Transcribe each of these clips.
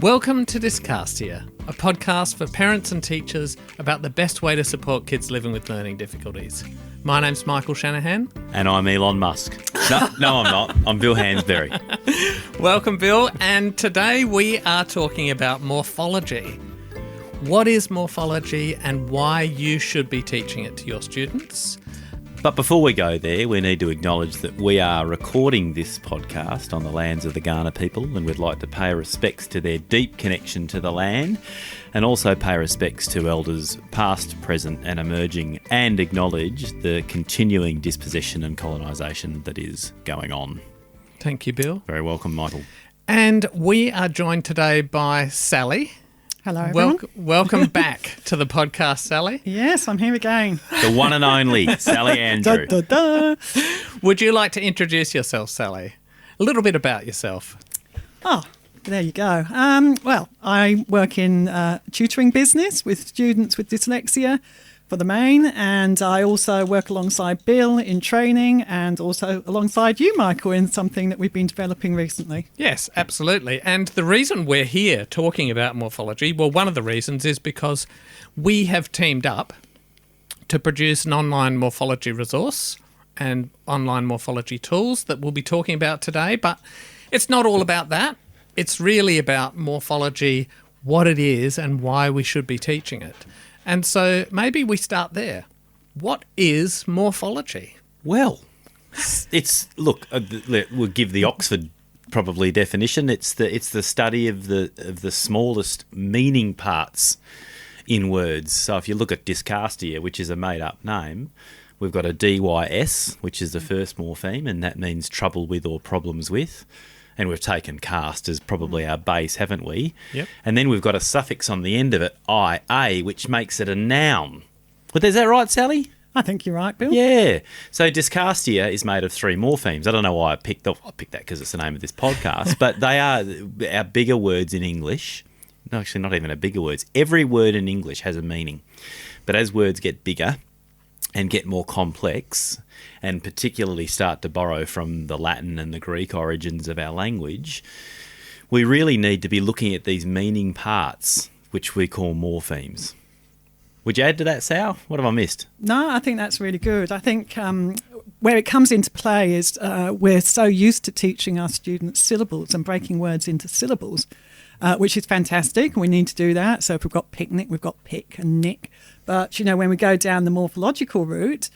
Welcome to Discastia, a podcast for parents and teachers about the best way to support kids living with learning difficulties. My name's Michael Shanahan. And I'm Elon Musk. No, I'm not. I'm Bill Hansberry. Welcome, Bill. And today we are talking about morphology. What is morphology and why you should be teaching it to your students? But before we go there, we need to acknowledge that we are recording this podcast on the lands of the Kaurna people, and we'd like to pay respects to their deep connection to the land, and also pay respects to elders past, present and emerging, and acknowledge the continuing dispossession and colonisation that is going on. Thank you, Bill. Very welcome, Michael. And we are joined today by Sally. Hello, everyone. Welcome back to the podcast, Sally. Yes, I'm here again. The one and only Sally Andrew. Da, da, da. Would you like to introduce yourself, Sally? A little bit about yourself. Oh, there you go. Well, I work in tutoring business with students with dyslexia for the main, and I also work alongside Bill in training and also alongside you, Michael, in something that we've been developing recently. Yes, absolutely. And the reason we're here talking about morphology, well, one of the reasons is because we have teamed up to produce an online morphology resource and online morphology tools that we'll be talking about today. But it's not all about that. It's really about morphology, what it is and why we should be teaching it. And so maybe we start there. What is morphology? Well, we'll give the Oxford probably definition. It's the study of the smallest meaning parts in words. So if you look at Discastia, which is a made-up name, we've got a DYS, which is the first morpheme, and that means trouble with or problems with. And we've taken cast as probably our base, haven't we? Yep. And then we've got a suffix on the end of it, IA, which makes it a noun. But is that right, Sally? I think you're right, Bill. Yeah. So Discastia is made of three morphemes. I don't know why I picked that because it's the name of this podcast, but they are our bigger words in English. No, actually not even our bigger words. Every word in English has a meaning. But as words get bigger and get more complex, and particularly start to borrow from the Latin and the Greek origins of our language, we really need to be looking at these meaning parts, which we call morphemes. Would you add to that, Sal? What have I missed? No, I think that's really good. I think where it comes into play is we're so used to teaching our students syllables and breaking words into syllables, which is fantastic. We need to do that. So if we've got picnic, we've got pick and nick. But, you know, when we go down the morphological route,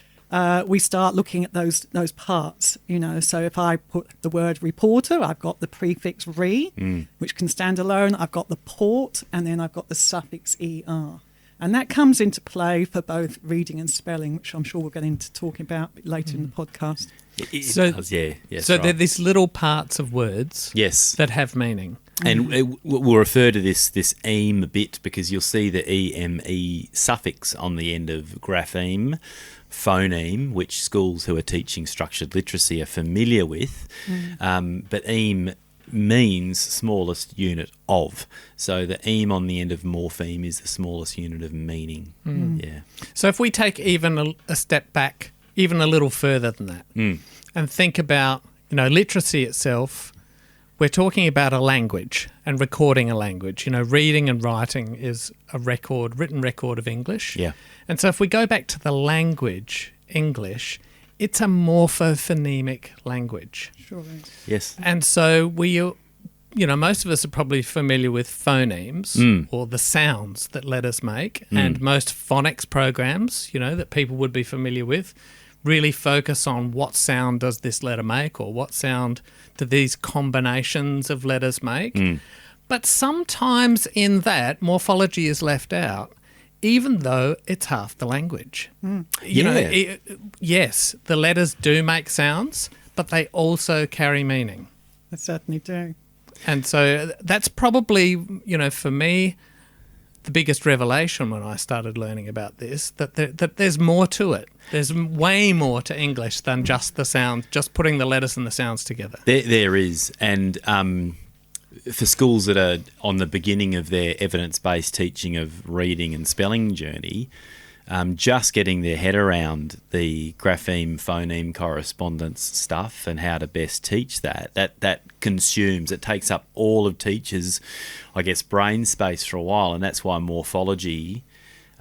we start looking at those parts, you know. So if I put the word reporter, I've got the prefix re, which can stand alone. I've got the port, and then I've got the suffix er. And that comes into play for both reading and spelling, which I'm sure we'll get into talking about later in the podcast. It does, yeah. Yes, so right. they're these little parts of words that have meaning. And we'll refer to this EAM bit because you'll see the EME suffix on the end of grapheme, phoneme, which schools who are teaching structured literacy are familiar with. But EAM means smallest unit of. So the EAM on the end of morpheme is the smallest unit of meaning. Yeah. So if we take even a step back, even a little further than that, and think about, you know, literacy itself, we're talking about a language and recording a language. You know, reading and writing is a written record of English. Yeah. And so if we go back to the language, English, it's a morphophonemic language. Sure is. Yes. And so most of us are probably familiar with phonemes or the sounds that letters make. And most phonics programs, you know, that people would be familiar with really focus on what sound does this letter make or what sound do these combinations of letters make. But sometimes in that, morphology is left out, even though it's half the language. You know, yes, the letters do make sounds, but they also carry meaning. They certainly do. And so that's probably, you know, for me, the biggest revelation when I started learning about this, that there's more to it. There's way more to English than just the sound, just putting the letters and the sounds together. There is. And for schools that are on the beginning of their evidence-based teaching of reading and spelling journey, just getting their head around the grapheme phoneme correspondence stuff and how to best teach that consumes, it takes up all of teachers', I guess, brain space for a while, and that's why morphology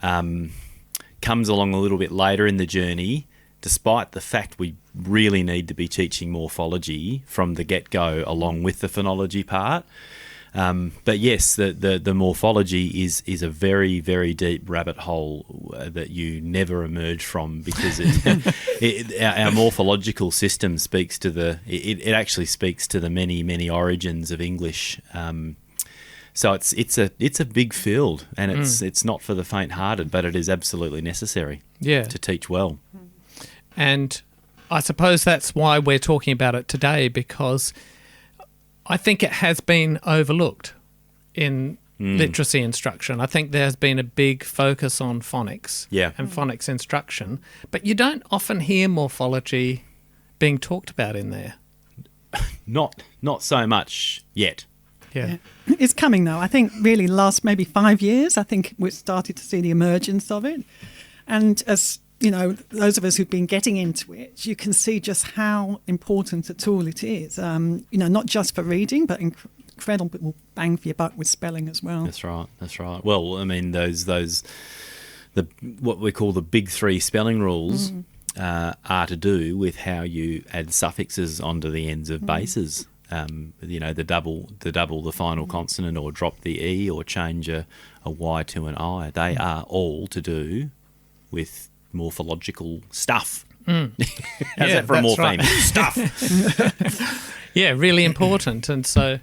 comes along a little bit later in the journey, despite the fact we really need to be teaching morphology from the get-go along with the phonology part. But yes, the morphology is a very, very deep rabbit hole that you never emerge from, because our morphological system speaks to it actually speaks to the many, many origins of English. So it's a big field, and it's not for the faint-hearted, but it is absolutely necessary to teach well. And I suppose that's why we're talking about it today, because I think it has been overlooked in literacy instruction. I think there's been a big focus on phonics and phonics instruction, but you don't often hear morphology being talked about in there. Not so much yet. Yeah. It's coming though. I think really last maybe 5 years, I think we've started to see the emergence of it. And as you know, those of us who've been getting into it, you can see just how important a tool it is. Not just for reading, but incredible bang for your buck with spelling as well. That's right. Well, I mean, what we call the big three spelling rules are to do with how you add suffixes onto the ends of bases. The double the final consonant, or drop the E, or change a Y to an I. They are all to do with morphological stuff. How's that for a morpheme? Right. Stuff. Yeah, really important. And so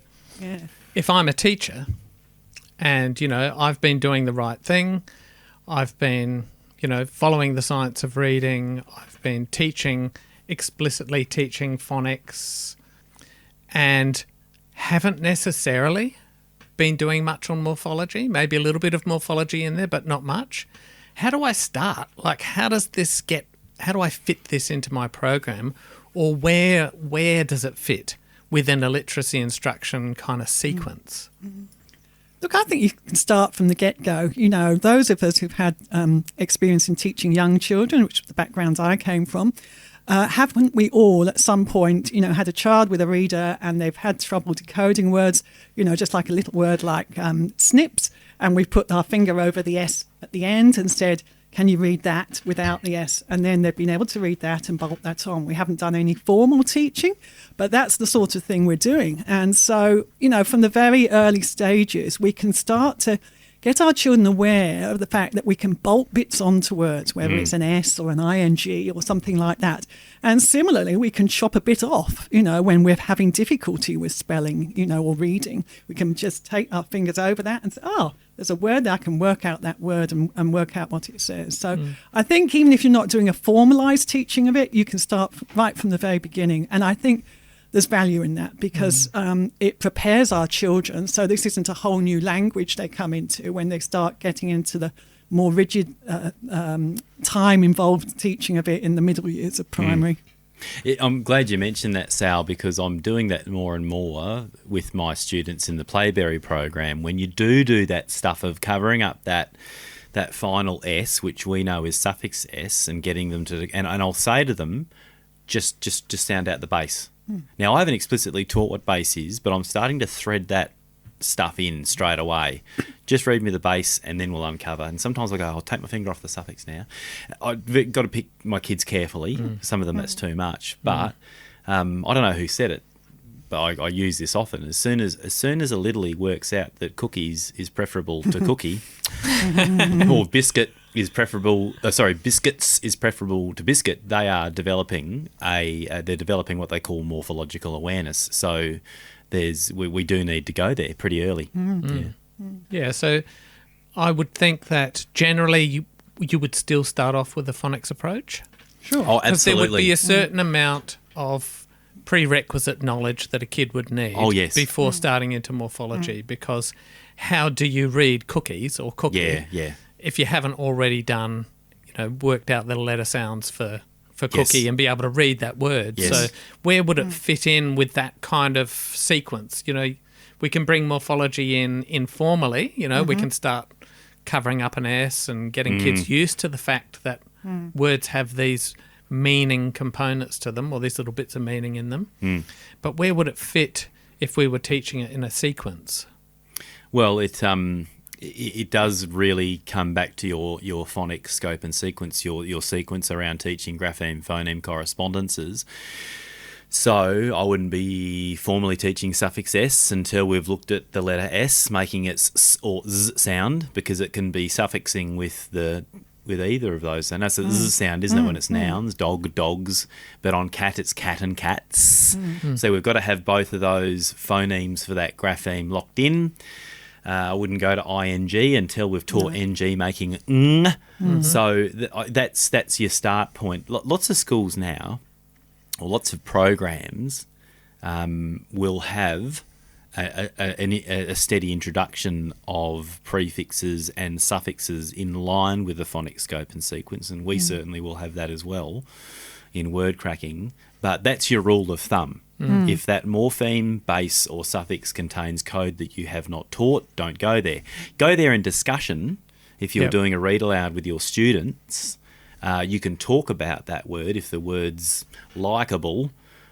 if I'm a teacher and, I've been doing the right thing, I've been, following the science of reading, I've been explicitly teaching phonics, and haven't necessarily been doing much on morphology, maybe a little bit of morphology in there, but not much. How do I start? Like, how do I fit this into my program, or where does it fit within a literacy instruction kind of sequence? Look, I think you can start from the get-go. Those of us who've had experience in teaching young children, which is the backgrounds I came from, haven't we all at some point, had a child with a reader and they've had trouble decoding words, just like a little word like snips, and we put our finger over the S at the end and said, can you read that without the S? And then they've been able to read that and bolt that on. We haven't done any formal teaching, but that's the sort of thing we're doing. And so, from the very early stages, we can start to get our children aware of the fact that we can bolt bits onto words, whether it's an S or an ing or something like that. And similarly, we can chop a bit off, when we're having difficulty with spelling, or reading. We can just take our fingers over that and say, there's a word that I can work out that word and work out what it says. So I think even if you're not doing a formalised teaching of it, you can start right from the very beginning. And I think there's value in that, because it prepares our children. So this isn't a whole new language they come into when they start getting into the more rigid time-involved teaching of it in the middle years of primary. I'm glad you mentioned that, Sal, because I'm doing that more and more with my students in the Playberry program. When you do that stuff of covering up that final S, which we know is suffix S, and getting them to, and I'll say to them, just sound out the base. Now, I haven't explicitly taught what base is, but I'm starting to thread that stuff in straight away. Just read me the base and then we'll uncover. And sometimes I go, I'll take my finger off the suffix now. I've got to pick my kids carefully. Some of them that's too much. But I don't know who said it, but I use this often. As soon as a littlie works out that cookies is preferable to cookie, or biscuit is preferable. Biscuits is preferable to biscuit. They are developing they're developing what they call morphological awareness. So we do need to go there pretty early. Yeah. So I would think that generally you would still start off with the phonics approach. Sure. Oh, absolutely. Because there would be a certain amount of prerequisite knowledge that a kid would need before starting into morphology, because how do you read cookies or cookie if you haven't already done, worked out the letter sounds for cookie and be able to read that word? So where would it fit in with that kind of sequence? We can bring morphology in informally, we can start covering up an S and getting kids used to the fact that words have these meaning components to them, or these little bits of meaning in them. But where would it fit if we were teaching it in a sequence? Well, it does really come back to your phonics scope and sequence, your sequence around teaching grapheme-phoneme correspondences. So I wouldn't be formally teaching suffix S until we've looked at the letter S, making its S or Z sound, because it can be suffixing with either of those. And that's a Z sound, isn't it, when it's nouns, dog, dogs, but on cat, it's cat and cats. So we've got to have both of those phonemes for that grapheme locked in. I wouldn't go to ing until we've taught ng making ng. So that's your start point. Lots of schools now, or lots of programs, will have a steady introduction of prefixes and suffixes in line with the phonics scope and sequence, and we certainly will have that as well in word cracking. But that's your rule of thumb. If that morpheme, base or suffix contains code that you have not taught, don't go there. Go there in discussion. If you're doing a read aloud with your students, you can talk about that word. If the word's likeable,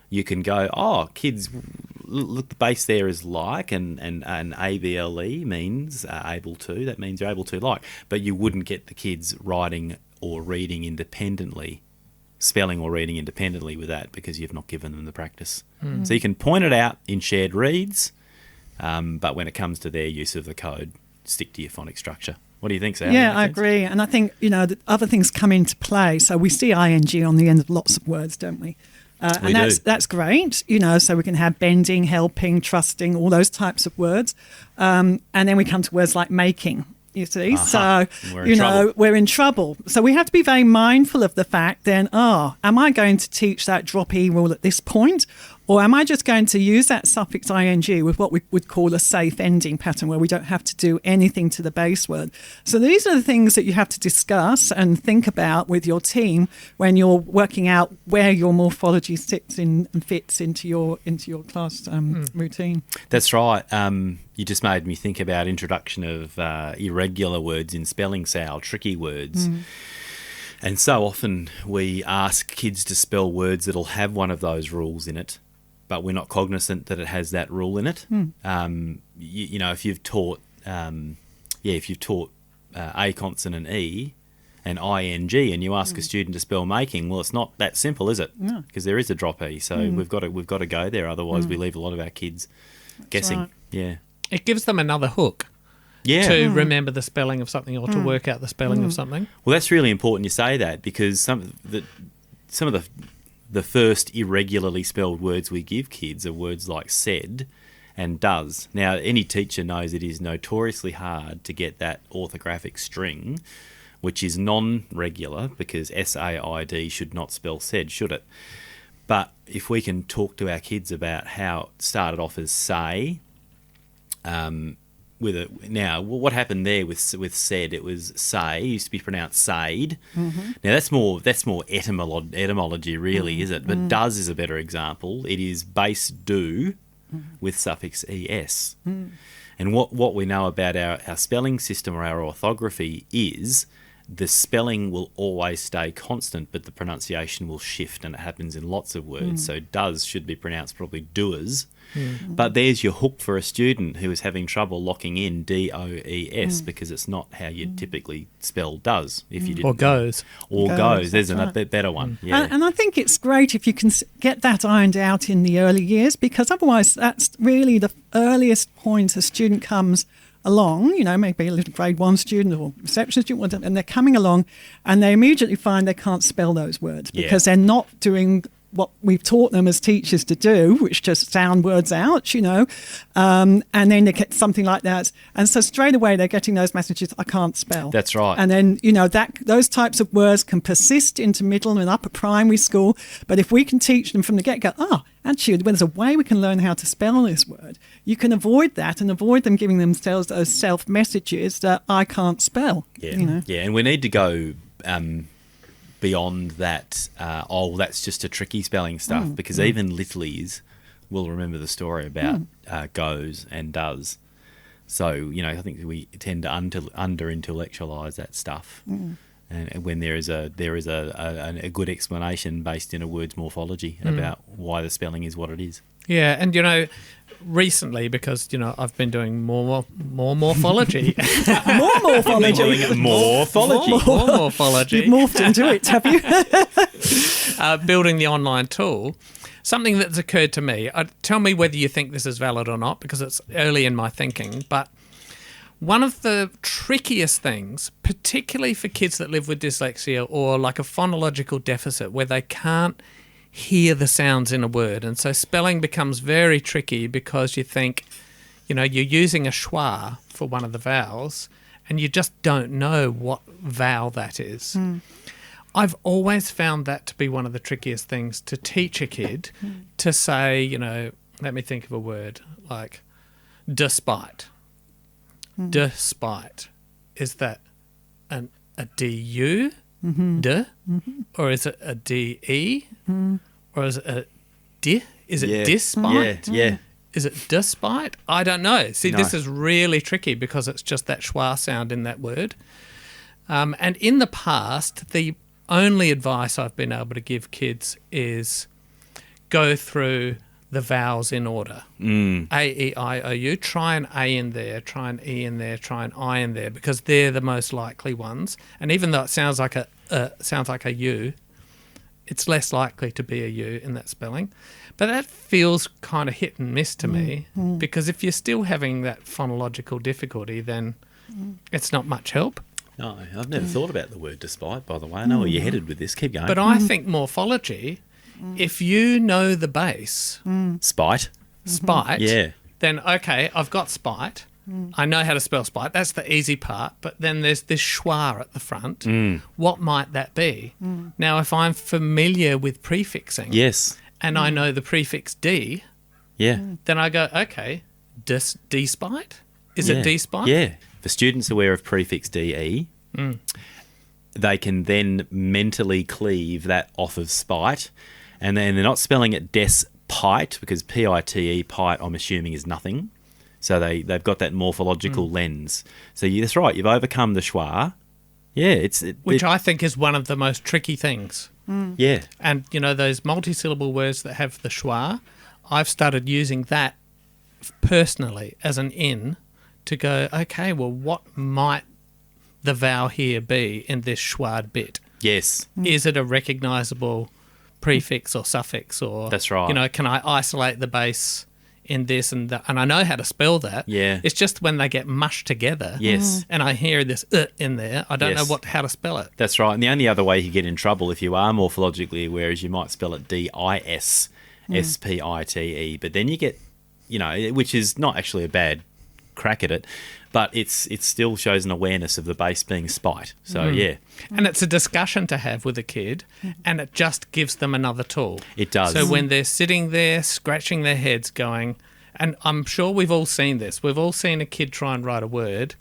you can go, oh, kids, look, the base there is like, and able means able to. That means you're able to like. But you wouldn't get the kids writing or reading independently, spelling or reading independently with that, because you've not given them the practice. So you can point it out in shared reads, but when it comes to their use of the code, stick to your phonics structure. What do you think, Sam? Yeah, I agree. And I think, the other things come into play. So we see ing on the end of lots of words, don't we? And that's great, so we can have bending, helping, trusting, all those types of words. And then we come to words like making, you see. So, we're in trouble. So we have to be very mindful of the fact then, am I going to teach that drop E rule at this point? Or am I just going to use that suffix ing with what we would call a safe ending pattern, where we don't have to do anything to the base word? So these are the things that you have to discuss and think about with your team when you're working out where your morphology sits in and fits into your class routine. That's right. You just made me think about introduction of irregular words in spelling style, tricky words. And so often we ask kids to spell words that'll have one of those rules in it, but we're not cognizant that it has that rule in it. If you've taught, a consonant E and ing, and you ask a student to spell making, well, it's not that simple, is it? No, because there is a drop E. So we've got to go there. Otherwise, we leave a lot of our kids guessing. Right. Yeah, it gives them another hook. To remember the spelling of something, or to work out the spelling of something. Well, that's really important you say that, because some of the first irregularly spelled words we give kids are words like said and does. Now, any teacher knows it is notoriously hard to get that orthographic string, which is non-regular, because S-A-I-D should not spell said, should it? But if we can talk to our kids about how it started off as say, what happened there with said? It was say. It used to be pronounced said. Now that's more etymology, really, is it? But does is a better example. It is base do with suffix es. And what we know about our spelling system or our orthography is the spelling will always stay constant, but the pronunciation will shift, and it happens in lots of words. So does should be pronounced probably doers. But there's your hook for a student who is having trouble locking in DOES, because it's not how you typically spell does. If you didn't, or goes. There's a better one. Yeah. And I think it's great if you can get that ironed out in the early years, because otherwise that's really the earliest point a student comes along, maybe a little grade 1 student or reception student, and they're coming along and they immediately find they can't spell those words because they're not doing what we've taught them as teachers to do, which just sound words out, and then they get something like that. And so straight away they're getting those messages, I can't spell. That's right. And then, those types of words can persist into middle and upper primary school. But if we can teach them from the get-go, actually, when there's a way we can learn how to spell this word, you can avoid that and avoid them giving themselves those self-messages that I can't spell. Yeah, and we need to go beyond that, that's just a tricky spelling stuff, because even littlies will remember the story about goes and does. So, I think we tend to under-intellectualise that stuff. And when there is a good explanation based in a word's morphology about why the spelling is what it is. Yeah, and recently, because I've been doing more morphology. More morphology. Doing morphology. More morphology. You've morphed into it, have you? Building the online tool. Something that's occurred to me. Tell me whether you think this is valid or not, because it's early in my thinking. But one of the trickiest things, particularly for kids that live with dyslexia or like a phonological deficit where they can't hear the sounds in a word, and so spelling becomes very tricky because you think, you're using a schwa for one of the vowels and you just don't know what vowel that is. I've always found that to be one of the trickiest things to teach a kid to say, let me think of a word like despite. Despite. Is that a D-U? D? Or is it a D-E? Or is it a D? Is it despite? Yeah. Is it despite? I don't know. See, this is really tricky because it's just that schwa sound in that word. And in the past, the only advice I've been able to give kids is go through the vowels in order. A, E, I, O, U. Try an A in there, try an E in there, try an I in there, because they're the most likely ones. And even though it sounds like a U, it's less likely to be a U in that spelling. But that feels kind of hit and miss to me, because if you're still having that phonological difficulty, then it's not much help. No, I've never thought about the word despite, by the way. I know where you're headed with this. Keep going. But I think morphology, if you know the base, Spite. Yeah. then okay, I've got spite. I know how to spell spite. That's the easy part. But then there's this schwa at the front. What might that be? Now, if I'm familiar with prefixing, Yes. and I know the prefix D, then I go, okay, despite? Is it despite? Yeah. For students aware of prefix DE, they can then mentally cleave that off of spite, and then they're not spelling it despite, because P-I-T-E, pite, I'm assuming, is nothing. So they've got that morphological lens. So that's right, you've overcome the schwa. Yeah, which I think is one of the most tricky things. Yeah. And, those multi-syllable words that have the schwa, I've started using that personally as an in to go, okay, well, what might the vowel here be in this schwa'd bit? Yes. Is it a recognisable prefix or suffix? Or That's right. Can I isolate the base in this and that? And I know how to spell that. Yeah. It's just when they get mushed together. Yes. And I hear this in there, I don't know how to spell it. That's right. And the only other way you get in trouble if you are morphologically aware is you might spell it D-I-S-S-P-I-T-E. But then you get, which is not actually a bad crack at it, but it still shows an awareness of the base being spite. So, yeah. And it's a discussion to have with a kid, and it just gives them another tool. It does. So when they're sitting there scratching their heads going, and I'm sure we've all seen this, we've all seen a kid try and write a word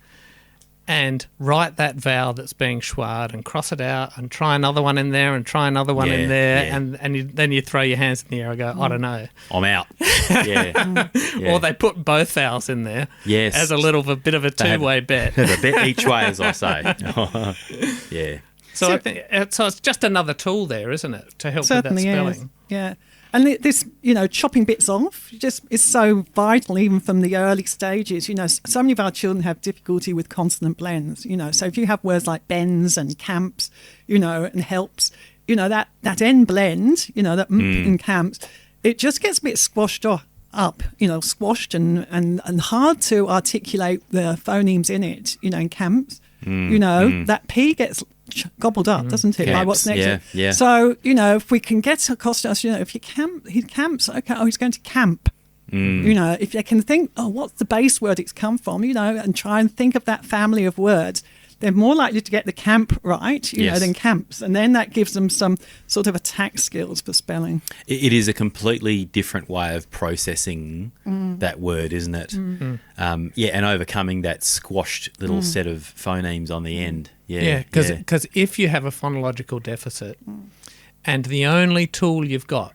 and write that vowel that's being schwa'd and cross it out and try another one in there and try another one in there, and then you throw your hands in the air and go, I don't know. I'm out. Yeah. Or they put both vowels in there as a bit of a two-way bet. Have a bet each way, as I say. Yeah. So I think it's just another tool there, isn't it, to help with that Certainly spelling? is. Yeah. And this, chopping bits off just is so vital even from the early stages. So many of our children have difficulty with consonant blends, So if you have words like bends and camps, and helps, that end blend, that in camps, it just gets a bit squashed up, squashed and hard to articulate the phonemes in it, in camps. That P gets gobbled up, doesn't it? By what's next. Yeah. So, if we can get across to us, if he camps, okay, he's going to camp. If they can think, what's the base word it's come from, and try and think of that family of words, they're more likely to get the camp right, than camps. And then that gives them some sort of attack skills for spelling. It is a completely different way of processing that word, isn't it? And overcoming that squashed little set of phonemes on the end. Yeah, because if you have a phonological deficit and the only tool you've got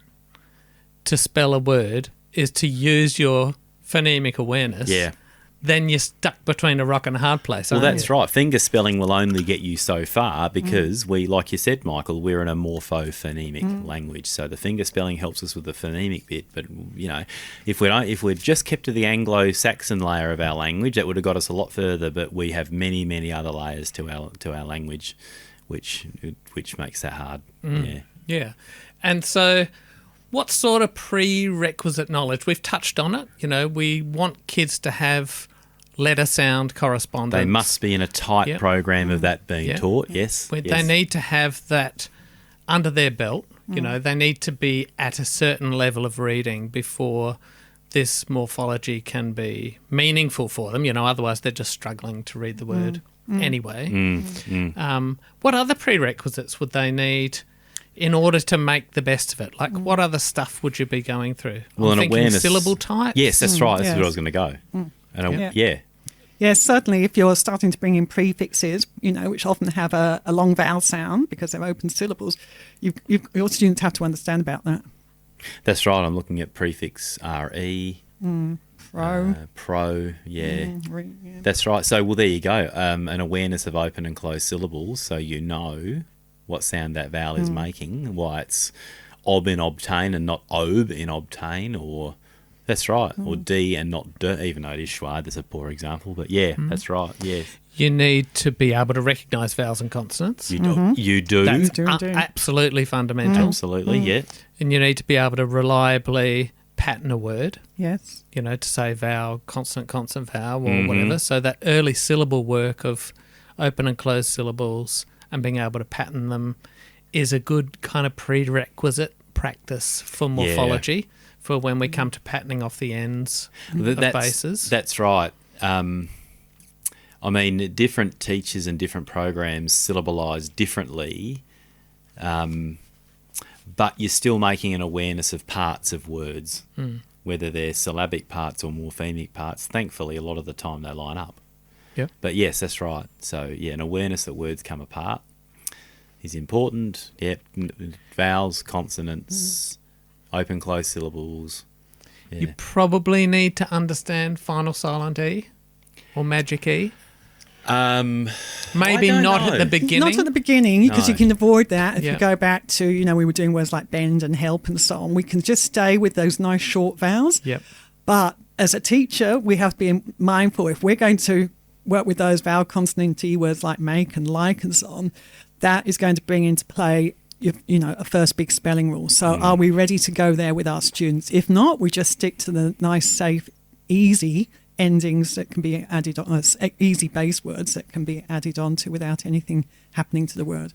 to spell a word is to use your phonemic awareness, then you're stuck between a rock and a hard place. Well, aren't that's you? right. Finger spelling will only get you so far because we, like you said, Michael, we're in a morphophonemic language. So the finger spelling helps us with the phonemic bit. But you know, if we'd just kept to the Anglo-Saxon layer of our language, that would have got us a lot further. But we have many, many other layers to our language, which makes that hard. Yeah. Yeah. And so what sort of prerequisite knowledge? We've touched on it. You know, we want kids to have letter sound correspondence. They must be in a tight program of that being Yep. taught, yes. They need to have that under their belt. You know, they need to be at a certain level of reading before this morphology can be meaningful for them. You know, otherwise they're just struggling to read the word anyway. What other prerequisites would they need in order to make the best of it? Like, what other stuff would you be going through? Well, I'm an thinking awareness. syllable types. Yes, that's right. That's yes. where I was going to go. Yeah. Yes, certainly if you're starting to bring in prefixes, you know, which often have a long vowel sound because they're open syllables, your students have to understand about that. That's right. I'm looking at prefix RE, pro, yeah. That's right. So, well, there you go. An awareness of open and closed syllables, so you know what sound that vowel is making, why it's ob in obtain and not ob in obtain, or that's right, or d and not d, even though it is schwa. That's a poor example, but yeah, that's right. Yes, You need to be able to recognise vowels and consonants. you do. You do. That's do. absolutely fundamental. Absolutely, yeah. And you need to be able to reliably pattern a word, Yes. you know, to say vowel, consonant, consonant, vowel, or whatever. So that early syllable work of open and closed syllables and being able to pattern them is a good kind of prerequisite practice for morphology for when we come to patterning off the ends of bases. That's right. I mean, different teachers and different programs syllabalise differently, but you're still making an awareness of parts of words, whether they're syllabic parts or morphemic parts. Thankfully, a lot of the time they line up. Yep. But yes, that's right. So, yeah, an awareness that words come apart is important. Yep, vowels, consonants, open, closed syllables. Yeah. You probably need to understand final silent E or magic E. Maybe don't not know. at the beginning. Not at the beginning, because No. you can avoid that. If Yeah. you go back to, you know, we were doing words like bend and help and so on, we can just stay with those nice short vowels. Yep. But as a teacher, we have to be mindful if we're going to work with those vowel consonant T words like make and like and so on, that is going to bring into play, you know, a first big spelling rule. So are we ready to go there with our students? If not, we just stick to the nice, safe, easy endings that can be added on, easy base words that can be added onto without anything happening to the word.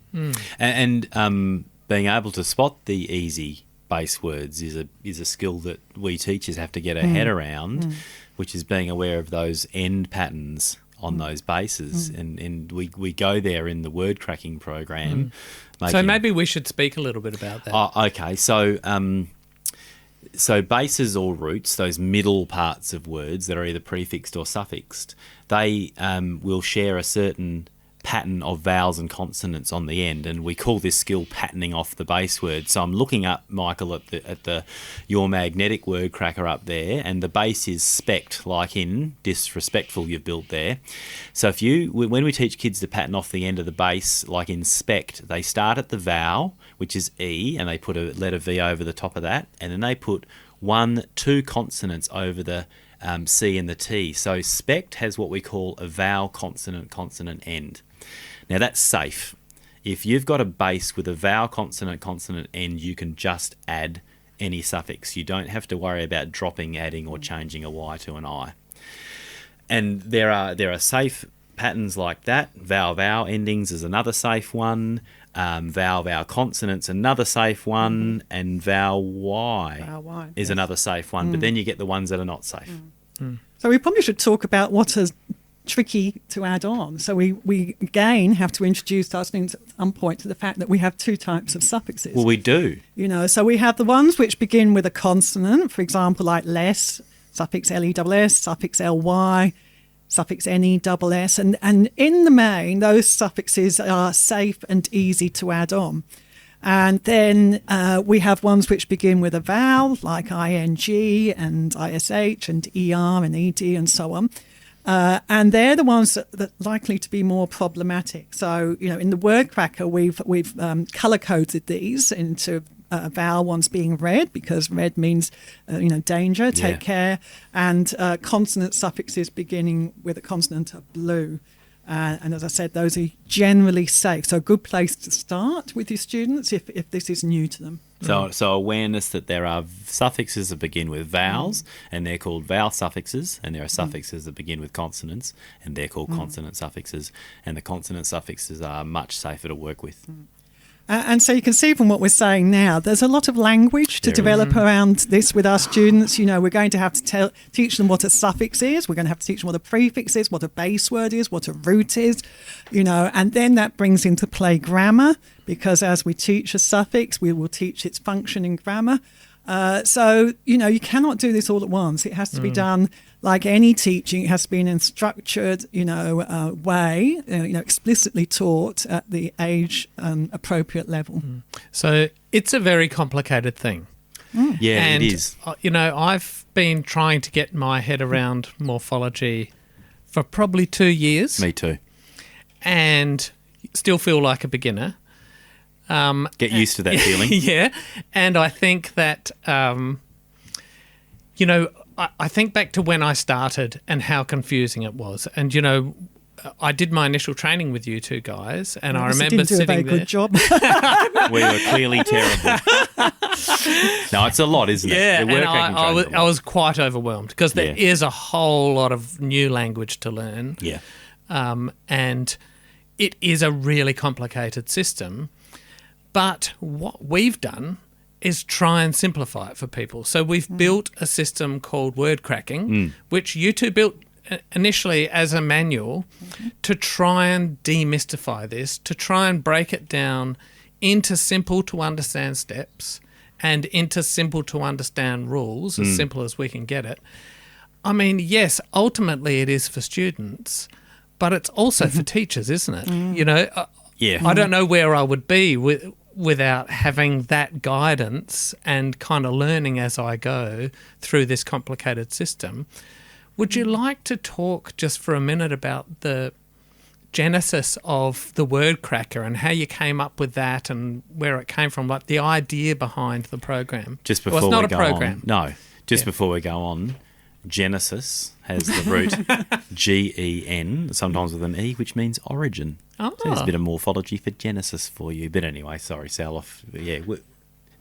And being able to spot the easy base words is a skill that we teachers have to get our head around, which is being aware of those end patterns on those bases. And we go there in the word cracking program. So maybe we should speak a little bit about that. Okay, so bases or roots, those middle parts of words that are either prefixed or suffixed, they will share a certain pattern of vowels and consonants on the end, and we call this skill patterning off the base word. So I'm looking up, Michael, at the your magnetic word cracker up there, and the base is spect, like in disrespectful you've built there. So when we teach kids to pattern off the end of the base, like in spect, they start at the vowel, which is E, and they put a letter V over the top of that, and then they put 1-2 consonants over the C and the T. So spect has what we call a vowel consonant end. Now that's safe. If you've got a base with a vowel consonant end, you can just add any suffix. You don't have to worry about dropping, adding, or changing a Y to an I. And there are safe patterns like that. Vowel endings is another safe one. Vowel consonants, another safe one, and vowel Y is another safe one. But then you get the ones that are not safe. So we probably should talk about what is tricky to add on. So we again have to introduce our students at some point to the fact that we have two types of suffixes. Well, we do. You know, so we have the ones which begin with a consonant, for example, like less, suffix LESS, suffix LY, suffix NESS, and in the main, those suffixes are safe and easy to add on. And then we have ones which begin with a vowel, like ING and ISH and ER and ED and so on. And they're the ones that are likely to be more problematic. So, in the word cracker, we've color coded these into vowel ones being red, because red means, danger, take care, and consonant suffixes beginning with a consonant are blue. And as I said, those are generally safe. So a good place to start with your students if this is new to them. So awareness that there are suffixes that begin with vowels, and they're called vowel suffixes, and there are suffixes that begin with consonants, and they're called consonant suffixes, and the consonant suffixes are much safer to work with. And so you can see from what we're saying now, there's a lot of language to develop around this with our students. We're going to have to teach them what a suffix is. We're going to have to teach them what a prefix is, what a base word is, what a root is, and then that brings into play grammar, because as we teach a suffix, we will teach its function in grammar. So, you cannot do this all at once. It has to be done like any teaching. It has to be in a structured, way, explicitly taught at the age appropriate level. So it's a very complicated thing. Yeah, And, it is. I've been trying to get my head around morphology for probably 2 years. Me too. And still feel like a beginner. Get used to that feeling. Yeah. And I think that, I think back to when I started and how confusing it was. And, I did my initial training with you two guys, and I remember didn't do sitting a very there. good job. We were clearly terrible. No, it's a lot, isn't it? Yeah, The word and cracking training's a lot. I was quite overwhelmed because there Yeah. is a whole lot of new language to learn. Yeah. And it is a really complicated system. But what we've done is try and simplify it for people. So we've built a system called word cracking, which you two built initially as a manual to try and demystify this, to try and break it down into simple to understand steps and into simple to understand rules, as simple as we can get it. I mean, yes, ultimately it is for students, but it's also for teachers, isn't it? Yeah. I don't know where I would be without having that guidance and kind of learning as I go through this complicated system. Would you like to talk just for a minute about the genesis of the word cracker and how you came up with that and where it came from, like the idea behind the program? Just before it's not we a go program. on. No, just before we go on, Genesis has the root G-E-N, sometimes with an E, which means origin. Oh. So there's a bit of morphology for Genesis for you. But anyway, sorry, Sal. It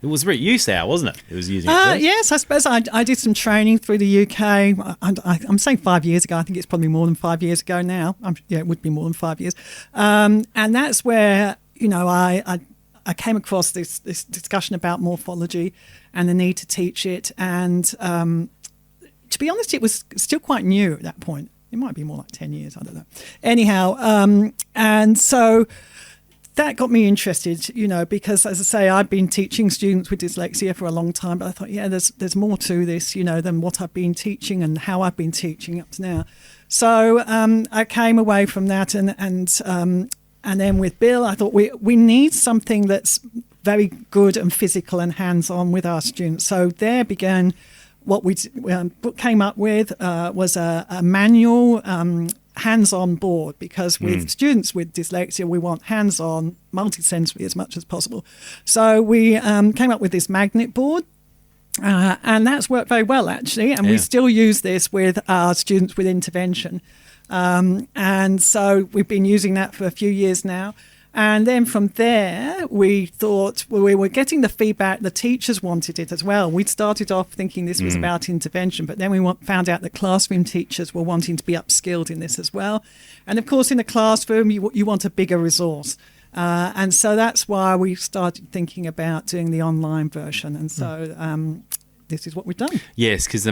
was you, Sal, wasn't it? It was using it first? Yes, I suppose I did some training through the UK. I'm saying 5 years ago. I think it's probably more than 5 years ago now. It would be more than 5 years. And that's where, I came across this discussion about morphology and the need to teach it. And to be honest, it was still quite new at that point. It might be more like 10 years, I don't know. Anyhow, and so that got me interested, because as I say, I've been teaching students with dyslexia for a long time, but I thought, there's more to this, than what I've been teaching and how I've been teaching up to now. So I came away from that, and then with Bill, I thought we need something that's very good and physical and hands-on with our students. So there began what we came up with was a manual hands-on board, because with students with dyslexia, we want hands-on, multisensory as much as possible. So we came up with this magnet board, and that's worked very well, actually, and we still use this with our students with intervention. And so we've been using that for a few years now. And then from there, we thought, we were getting the feedback, the teachers wanted it as well. We'd started off thinking this was about intervention, but then we found out that classroom teachers were wanting to be upskilled in this as well. And of course, in the classroom, you want a bigger resource. And so that's why we started thinking about doing the online version. And so this is what we've done. Yes, because the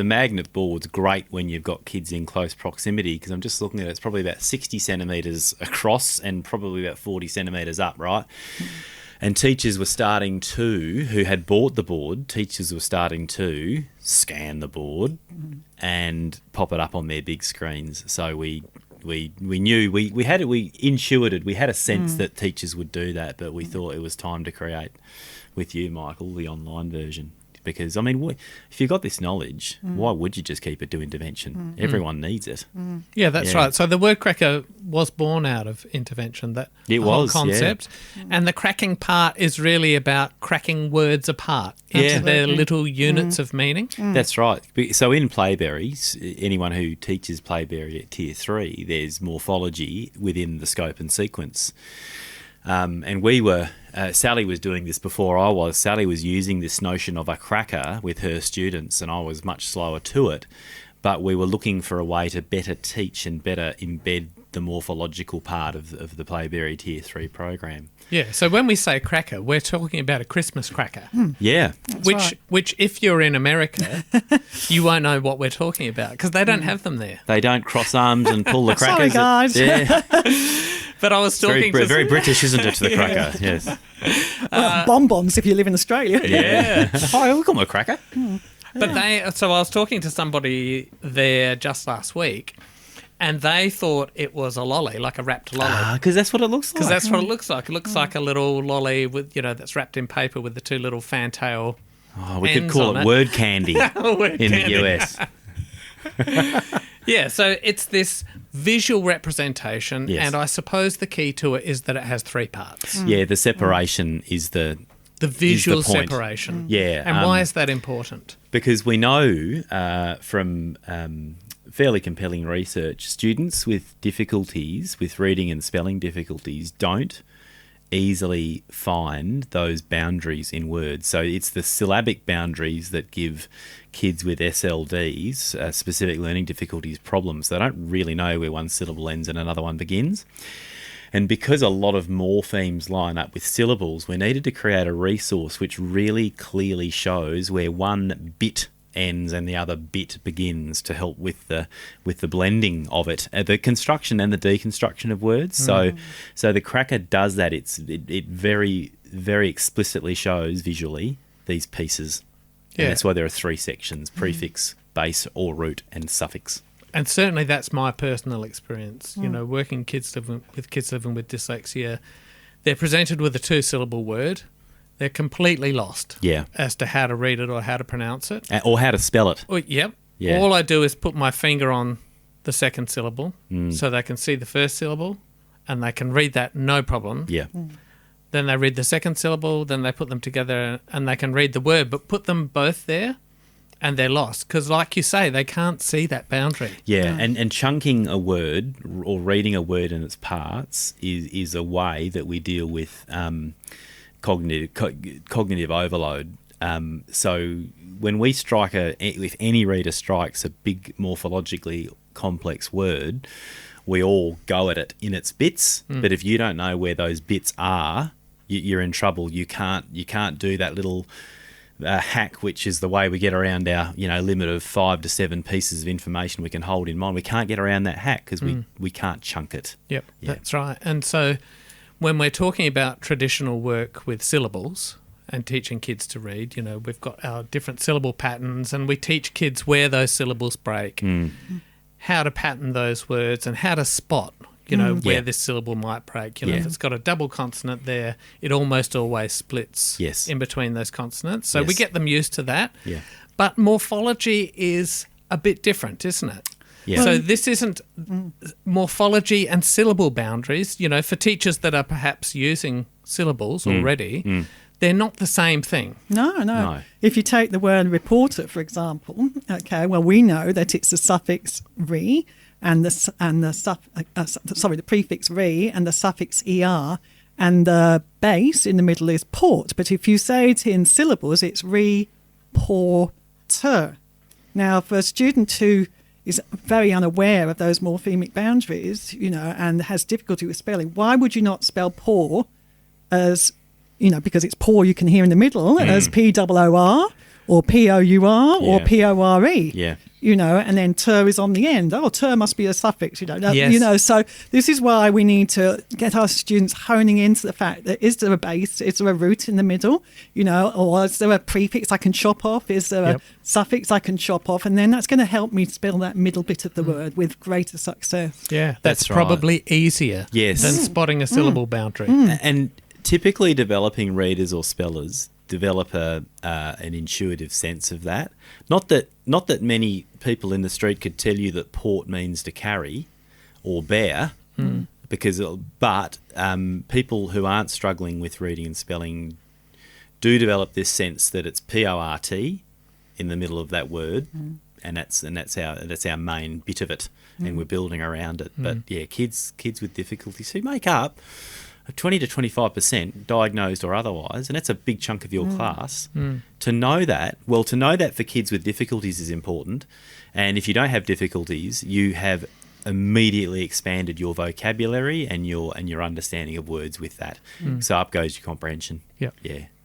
magnet board's great when you've got kids in close proximity, because I'm just looking at it, it's probably about 60 centimetres across and probably about 40 centimetres up, right? And teachers were starting to, who had bought the board, teachers were starting to scan the board and pop it up on their big screens. So we knew, we intuited, we had a sense that teachers would do that, but we thought it was time to create with you, Michael, the online version. because, I mean, if you've got this knowledge, why would you just keep it to intervention? Everyone needs it. Yeah, that's right. So the word cracker was born out of intervention, whole concept. Yeah. And the cracking part is really about cracking words apart into their little units of meaning. That's right. So in Playberries, anyone who teaches Playberry at Tier 3, there's morphology within the scope and sequence. And we were, Sally was doing this before I was. Sally was using this notion of a cracker with her students, and I was much slower to it. But we were looking for a way to better teach and better embed the morphological part of the Playberry Tier 3 program. Yeah, so when we say cracker, we're talking about a Christmas cracker. Yeah. Which, if you're in America, you won't know what we're talking about because they don't have them there. They don't cross arms and pull the crackers. Sorry, guys. Yeah. But I was talking to... Very British, isn't it, to the cracker? Yes. Bonbons if you live in Australia. Yeah. Oh, we call them a cracker. But so I was talking to somebody there just last week, and they thought it was a lolly, like a wrapped lolly. Because that's what it looks like. Because that's what it looks like. It looks like a little lolly with, that's wrapped in paper with the two little fantail. Oh, we could call it word candy in the US. Yeah, so it's this visual representation, and I suppose the key to it is that it has three parts. Yeah, the separation is the visual point. Separation. Yeah. And why is that important? Because we know from fairly compelling research, students with difficulties, with reading and spelling difficulties, don't easily find those boundaries in words. So it's the syllabic boundaries that give kids with SLDs, specific learning difficulties, problems. They don't really know where one syllable ends and another one begins. And because a lot of morphemes line up with syllables, we needed to create a resource which really clearly shows where one bit ends and the other bit begins to help with the blending of it, the construction and the deconstruction of words. So the cracker does that. It very, very explicitly shows visually these pieces. Yeah. And that's why there are three sections: prefix, base or root, and suffix. And certainly that's my personal experience. Working with kids living with dyslexia, they're presented with a two-syllable word. They're completely lost as to how to read it or how to pronounce it. Or how to spell it. Yep. Yeah. All I do is put my finger on the second syllable so they can see the first syllable and they can read that no problem. Yeah. Then they read the second syllable, then they put them together and they can read the word, but put them both there and they're lost because, like you say, they can't see that boundary. Yeah, and chunking a word or reading a word in its parts is a way that we deal with cognitive overload. So when we strike if any reader strikes a big morphologically complex word, we all go at it in its bits. But if you don't know where those bits are, you're in trouble. You can't do that little hack, which is the way we get around our limit of 5 to 7 pieces of information we can hold in mind. We can't get around that hack because we can't chunk it. Yep, that's right. And so when we're talking about traditional work with syllables and teaching kids to read, we've got our different syllable patterns and we teach kids where those syllables break, how to pattern those words and how to spot, where this syllable might break. If it's got a double consonant there, it almost always splits in between those consonants. So we get them used to that. Yeah. But morphology is a bit different, isn't it? Yeah. So this isn't morphology and syllable boundaries, for teachers that are perhaps using syllables already, they're not the same thing. No. If you take the word reporter, for example, we know that it's the suffix re and the prefix re and the suffix er, and the base in the middle is port. But if you say it in syllables, it's re-por-ter. Now, for a student who is very unaware of those morphemic boundaries, and has difficulty with spelling, why would you not spell poor as, because it's poor you can hear in the middle, as P-O-O-R or P-O-U-R or P-O-R-E? Yeah. And then ter is on the end. Oh, ter must be a suffix, So this is why we need to get our students honing into the fact that is there a base, is there a root in the middle, or is there a prefix I can chop off, is there a suffix I can chop off, and then that's going to help me spell that middle bit of the word with greater success. Yeah, that's probably easier than spotting a syllable boundary. And typically developing readers or spellers develop an intuitive sense of that. Not that many people in the street could tell you that port means to carry or bear, but people who aren't struggling with reading and spelling do develop this sense that it's PORT in the middle of that word, and that's our main bit of it, and we're building around it. But yeah, kids with difficulties who make up 20 to 25% diagnosed or otherwise, and that's a big chunk of your class. To know that for kids with difficulties is important, and if you don't have difficulties, you have immediately expanded your vocabulary and your understanding of words with that. So up goes your comprehension. Yeah.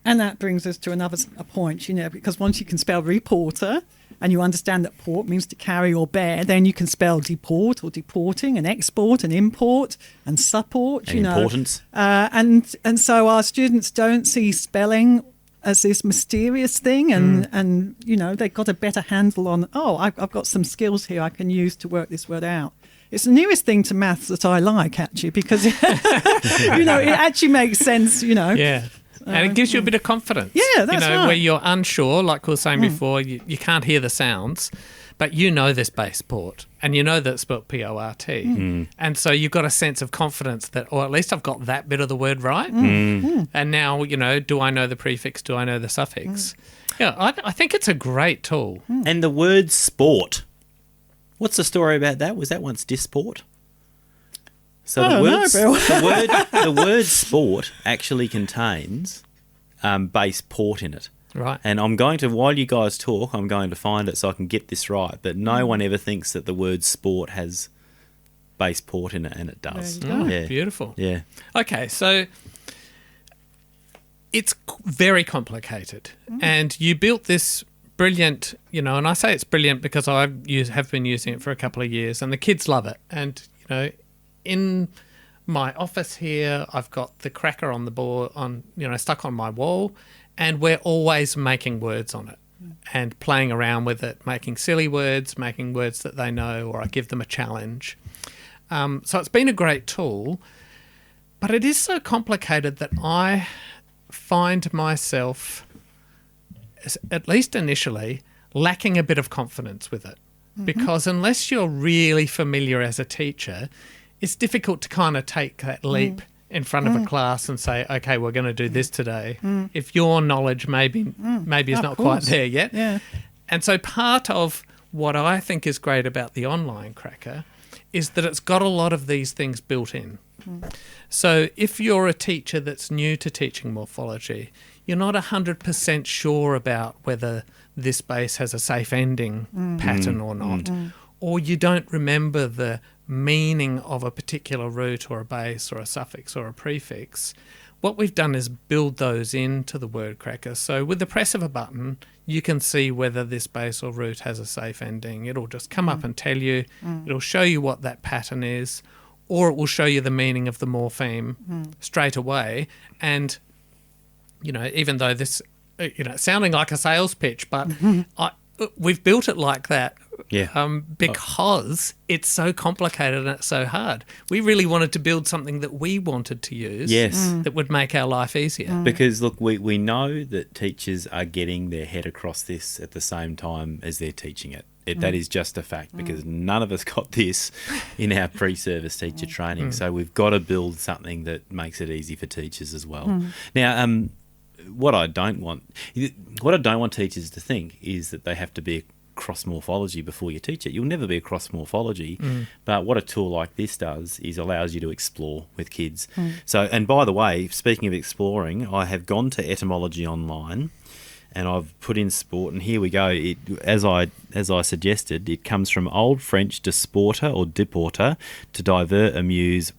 And that brings us to another point, because once you can spell reporter and you understand that port means to carry or bear, then you can spell deport or deporting, and export and import and support, and importance. And so our students don't see spelling as this mysterious thing, and they've got a better handle on, I've got some skills here I can use to work this word out. It's the nearest thing to maths that I like, actually, because it actually makes sense, Yeah. And it gives you a bit of confidence. Yeah, that's right. Where you're unsure, like we were saying before, you can't hear the sounds, but you know this base port, and you know that it's spelled PORT. And so you've got a sense of confidence that, or at least I've got that bit of the word right. And now, do I know the prefix? Do I know the suffix? Yeah, I think it's a great tool. And the word sport. What's the story about that? Was that once disport? So the word sport actually contains base port in it. Right. And while you guys talk, I'm going to find it so I can get this right. But no one ever thinks that the word sport has base port in it, and it does. Yeah. Beautiful. Yeah. Okay, so it's very complicated. And you built this brilliant, and I say it's brilliant because I have been using it for a couple of years, and the kids love it. And, in my office here, I've got the cracker on the board, stuck on my wall, and we're always making words on it and playing around with it, making silly words, making words that they know, or I give them a challenge. So it's been a great tool, but it is so complicated that I find myself, at least initially, lacking a bit of confidence with it. Because unless you're really familiar as a teacher, it's difficult to kind of take that leap in front of a class and say, okay, we're going to do this today. If your knowledge maybe is not quite there yet. Yeah. And so part of what I think is great about the online cracker is that it's got a lot of these things built in. So if you're a teacher that's new to teaching morphology, you're not 100% sure about whether this base has a safe ending pattern or not, or you don't remember the meaning of a particular root or a base or a suffix or a prefix, what we've done is build those into the word cracker. So with the press of a button, you can see whether this base or root has a safe ending. It'll just come up and tell you. It'll show you what that pattern is, or it will show you the meaning of the morpheme straight away. And, even though this, sounding like a sales pitch, but we've built it like that. Because it's so complicated and it's so hard. We really wanted to build something that we wanted to use that would make our life easier. Because, look, we know that teachers are getting their head across this at the same time as they're teaching it. That is just a fact, because none of us got this in our pre-service teacher training. So we've got to build something that makes it easy for teachers as well. Now, what I don't want teachers to think is that they have to be across morphology before you teach it. You'll never be across morphology, but what a tool like this does is allows you to explore with kids. So, and by the way, speaking of exploring, I have gone to Etymology Online and I've put in sport, and here we go. As I suggested, it comes from Old French disporter or deporter, to divert, amuse,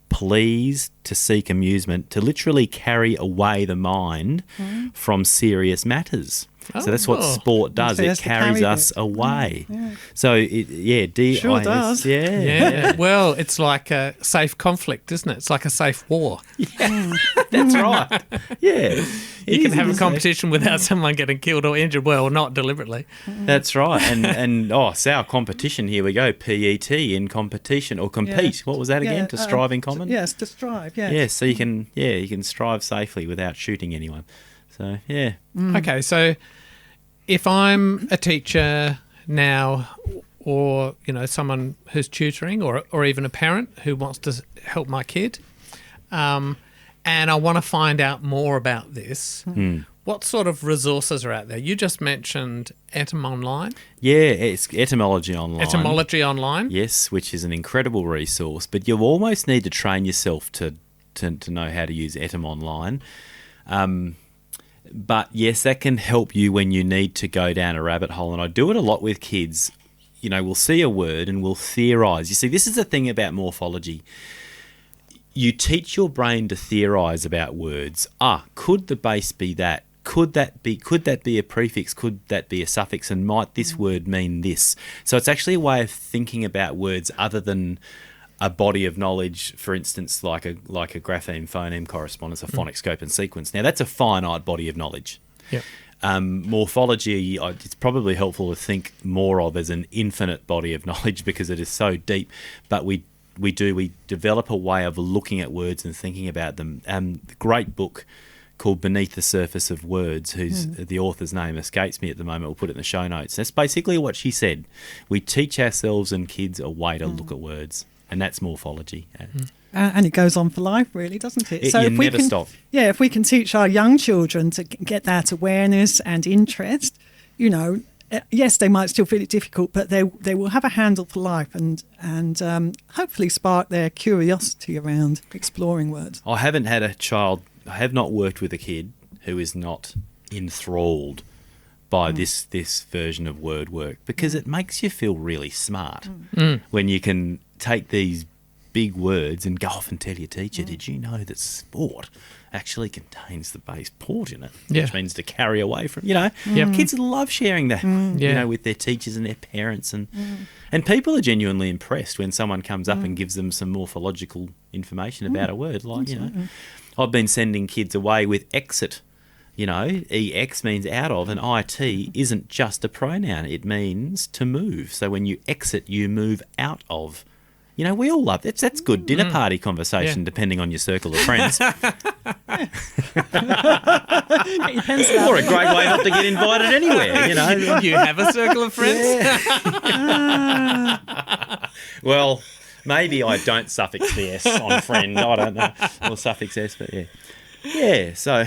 please, to seek amusement, to literally carry away the mind from serious matters. So that's what sport does. So it carries us away. So, D-I-S. Sure does. Yeah. Well, it's like a safe conflict, isn't it? It's like a safe war. That's right. Yeah. You can have a competition without someone getting killed or injured. Well, not deliberately. That's right. And so our competition, here we go, P-E-T, in competition, or compete. What was that again? To strive in common? Yes, to strive, yes. Yes, so you can strive safely without shooting anyone. So, yeah. Okay, so if I'm a teacher now, or someone who's tutoring, or even a parent who wants to help my kid, and I want to find out more about this, what sort of resources are out there? You just mentioned Etym Online. Yeah, it's Etymology Online. Etymology Online. Yes, which is an incredible resource, but you almost need to train yourself to know how to use Etym Online. But yes, that can help you when you need to go down a rabbit hole, and I do it a lot with kids. We'll see a word and we'll theorise. You see, this is the thing about morphology. You teach your brain to theorise about words. Could the base be that? Could that be a prefix? Could that be a suffix? And might this word mean this? So it's actually a way of thinking about words other than a body of knowledge, for instance, like a grapheme, phoneme correspondence, a phonics scope and sequence. Now, that's a finite body of knowledge. Yep. Morphology, it's probably helpful to think more of as an infinite body of knowledge because it is so deep. But we develop a way of looking at words and thinking about them. The great book called Beneath the Surface of Words, whose the author's name escapes me at the moment. We'll put it in the show notes. That's basically what she said. We teach ourselves and kids a way to look at words, and that's morphology. And it goes on for life, really, doesn't it? You never stop. Yeah, if we can teach our young children to get that awareness and interest, yes, they might still feel it difficult, but they will have a handle for life and hopefully spark their curiosity around exploring words. I have not worked with a kid who is not enthralled by this version of word work, because it makes you feel really smart when you can take these big words and go off and tell your teacher, did you know that sport actually contains the base port in it, which means to carry away from, kids love sharing that, with their teachers and their parents, and people are genuinely impressed when someone comes up and gives them some morphological information about a word, I've been sending kids away with exit. EX means out of, and IT isn't just a pronoun, it means to move. So when you exit, you move out of. We all love that. That's good dinner party conversation, depending on your circle of friends. Or a great way not to get invited anywhere, You have a circle of friends? Well, maybe I don't suffix the S on friend. I don't know. Or suffix S, but yeah. Yeah, so...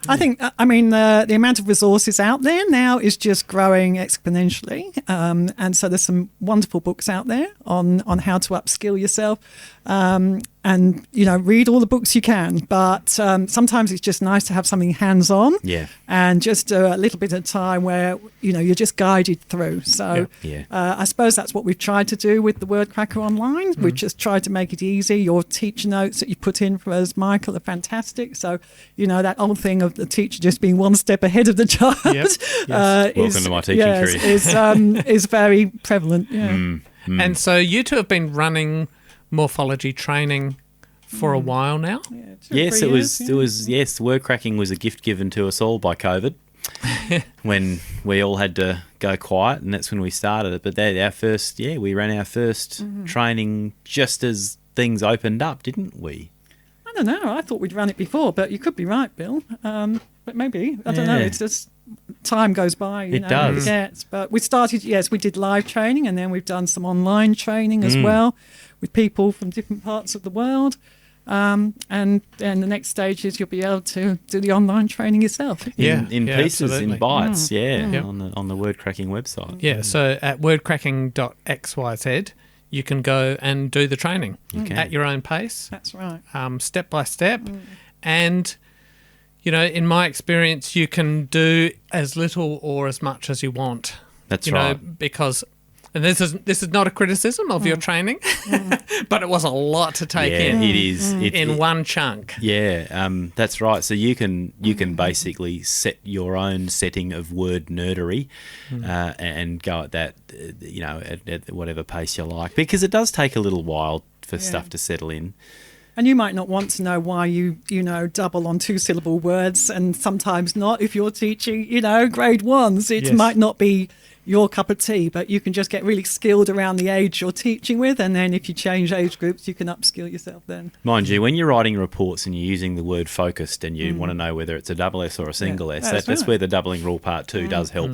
I think, the amount of resources out there now is just growing exponentially. And so there's some wonderful books out there on how to upskill yourself. And, read all the books you can. But sometimes it's just nice to have something hands-on. Yeah. And just a little bit of time where, you're just guided through. So I suppose that's what we've tried to do with the Word Cracker Online. We've just tried to make it easy. Your teacher notes that you put in for us, Michael, are fantastic. So, that old thing of the teacher just being one step ahead of the child. Welcome to my teaching career. is very prevalent. Yeah. And so you two have been running Morphology Training for a while now. Yes, it was. Word cracking was a gift given to us all by COVID when we all had to go quiet, and that's when we started it. But we ran our first training just as things opened up, didn't we? I don't know. I thought we'd run it before, but you could be right, Bill. But maybe. I don't know. It's just time goes by. It does. But we started, we did live training, and then we've done some online training as well with people from different parts of the world. And then the next stage is you'll be able to do the online training yourself. In pieces, absolutely. in bites, on the word cracking website. Yeah, so at wordcracking.xyz, you can go and do the training at your own pace. That's right. Step by step. And, in my experience, you can do as little or as much as you want. That's right. Because... And this is not a criticism of your training, but it was a lot to take in. It is in one chunk. Yeah, that's right. So you can basically set your own setting of word nerdery and go at that, at whatever pace you like, because it does take a little while for stuff to settle in. And you might not want to know why you double on 2-syllable words and sometimes not if you're teaching, grade ones. It might not be your cup of tea, but you can just get really skilled around the age you're teaching with, and then if you change age groups, you can upskill yourself then. Mind you, when you're writing reports and you're using the word focused and you want to know whether it's a double S or a single S, that's right. where the doubling rule part 2 does help.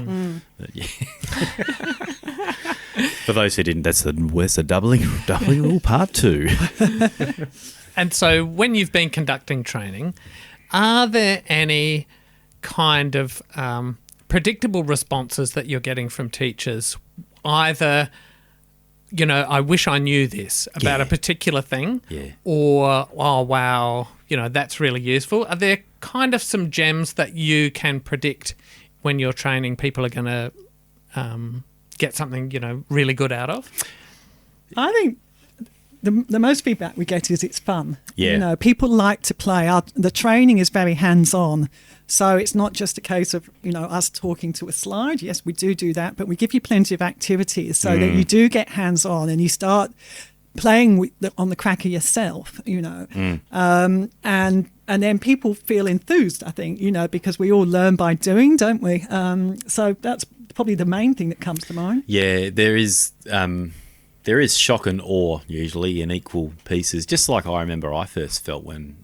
But, yeah. For those who didn't, where's the doubling rule part 2. And so when you've been conducting training, are there any kind of predictable responses that you're getting from teachers? Either, I wish I knew this about a particular thing, or, oh, wow, that's really useful. Are there kind of some gems that you can predict when you're training people are going to get something, really good out of? I think the most feedback we get is it's fun. Yeah. People like to play. The training is very hands-on. So it's not just a case of, us talking to a slide. Yes, we do that, but we give you plenty of activities so that you do get hands-on and you start playing on the cracker yourself, and then people feel enthused, I think, because we all learn by doing, don't we? So that's probably the main thing that comes to mind. Yeah, there is shock and awe usually in equal pieces, just like I remember I first felt when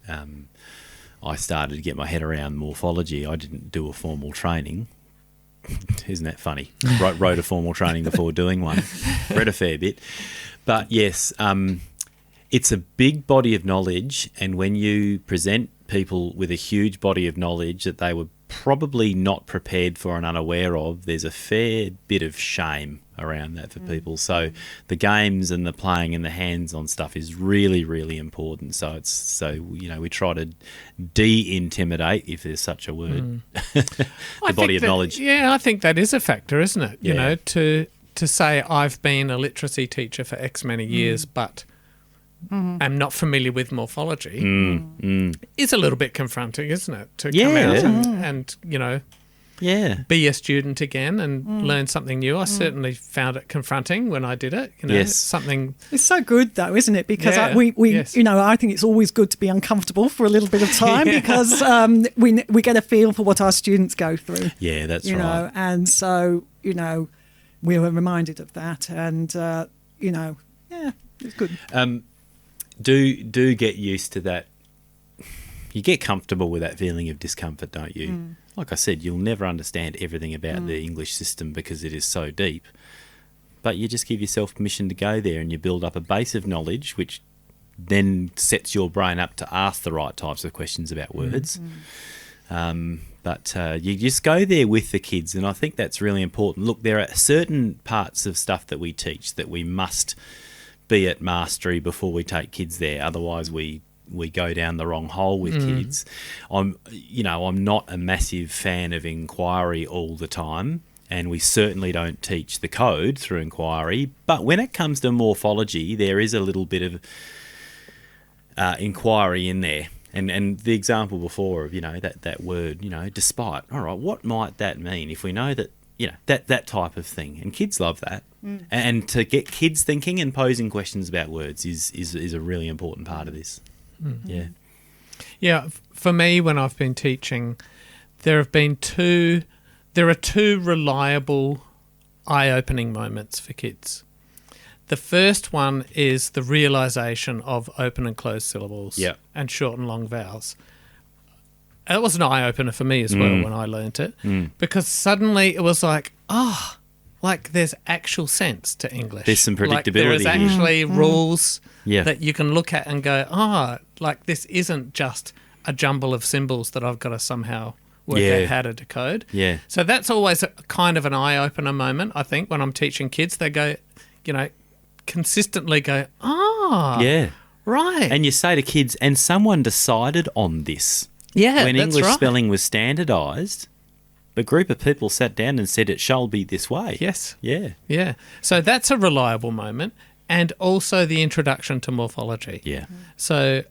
I started to get my head around morphology. I didn't do a formal training. Isn't that funny? Wrote a formal training before doing one. Read a fair bit. But yes, it's a big body of knowledge, and when you present people with a huge body of knowledge that they were probably not prepared for and unaware of, there's a fair bit of shame around that for people. So the games and the playing and the hands-on stuff is really, really important. So we try to de-intimidate, if there's such a word, the body of knowledge. Yeah, I think that is a factor, isn't it? To say I've been a literacy teacher for X many years, but am not familiar with morphology is a little bit confronting, isn't it? To come out and be a student again and learn something new. I certainly found it confronting when I did it. Something. It's so good though, isn't it? Because I think it's always good to be uncomfortable for a little bit of time because we get a feel for what our students go through. Yeah, that's right. And so we were reminded of that, and it's good. Do get used to that. You get comfortable with that feeling of discomfort, don't you? Like I said, you'll never understand everything about the English system because it is so deep. But you just give yourself permission to go there and you build up a base of knowledge, which then sets your brain up to ask the right types of questions about words. But you just go there with the kids, and I think that's really important. Look, there are certain parts of stuff that we teach that we must be at mastery before we take kids there. Otherwise, we go down the wrong hole with kids. I'm not a massive fan of inquiry all the time, and we certainly don't teach the code through inquiry. But when it comes to morphology, there is a little bit of inquiry in there. And the example before of, that word, despite. All right, what might that mean if we know that, that type of thing? And kids love that. And to get kids thinking and posing questions about words is a really important part of this. Yeah, for me, when I've been teaching, there are two reliable eye-opening moments for kids. The first one is the realisation of open and closed syllables and short and long vowels. That was an eye-opener for me as well when I learnt it, because suddenly it was like, there's actual sense to English. There's some predictability. Like there was actually rules that you can look at and go, this isn't just a jumble of symbols that I've got to somehow work out how to decode. Yeah. So that's always a kind of an eye-opener moment, I think, when I'm teaching kids. They go, consistently go, right. And you say to kids, and someone decided on this. Yeah, when that's English right. spelling was standardised, a group of people sat down and said it shall be this way. Yes. Yeah. Yeah. So that's a reliable moment, and also the introduction to morphology. Yeah. So,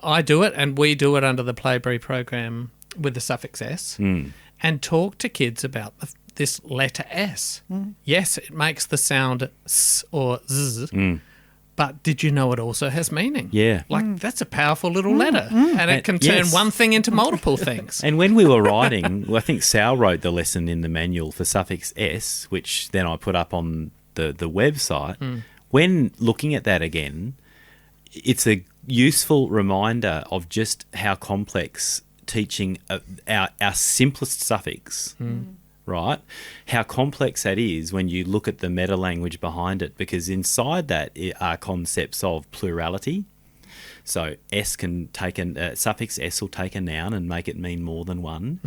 I do it, and we do it under the Playbury program with the suffix S, and talk to kids about this letter S. Yes, it makes the sound S or Z, but did you know it also has meaning? Yeah. Like, that's a powerful little letter, and it can turn one thing into multiple things. And when we were writing, I think Sal wrote the lesson in the manual for suffix S, which then I put up on the website. When looking at that again, it's a useful reminder of just how complex teaching our simplest suffix, right? How complex that is when you look at the meta language behind it, because inside that are concepts of plurality. So S can take suffix S will take a noun and make it mean more than one.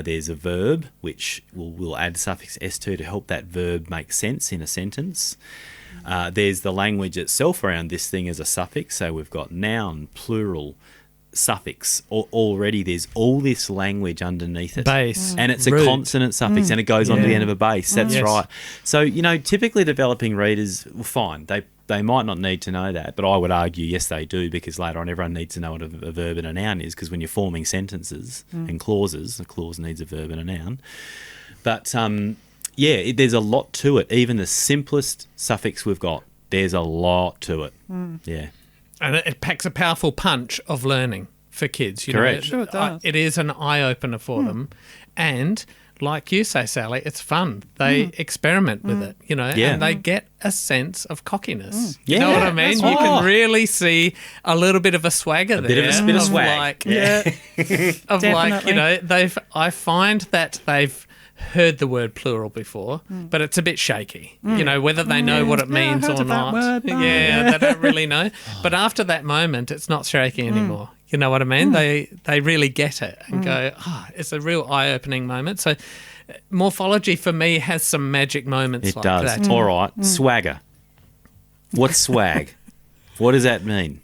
There's a verb which we'll add suffix S to help that verb make sense in a sentence. There's the language itself around this thing as a suffix. So we've got noun, plural, suffix. Already there's all this language underneath it. Base. And it's a consonant suffix and it goes on to the end of a base. That's right. So, typically developing readers, well, fine, they might not need to know that, but I would argue, yes, they do, because later on everyone needs to know what a verb and a noun is, because when you're forming sentences and clauses, a clause needs a verb and a noun. But, there's a lot to it. Even the simplest suffix we've got, there's a lot to it. Yeah. And it packs a powerful punch of learning for kids. Correct. Sure it does. It is an eye-opener for them. And like you say, Sally, it's fun. They experiment with it, and they get a sense of cockiness. You know what I mean? That's You right. can really see a little bit of a swagger there. bit of swag. I find that they've heard the word plural before, but it's a bit shaky. Whether they know what it means I heard or of that not. word, no. They don't really know. But after that moment, it's not shaky anymore. You know what I mean? They really get it and go, it's a real eye-opening moment. So morphology for me has some magic moments It like does. that. All right. Swagger. What's swag? What does that mean?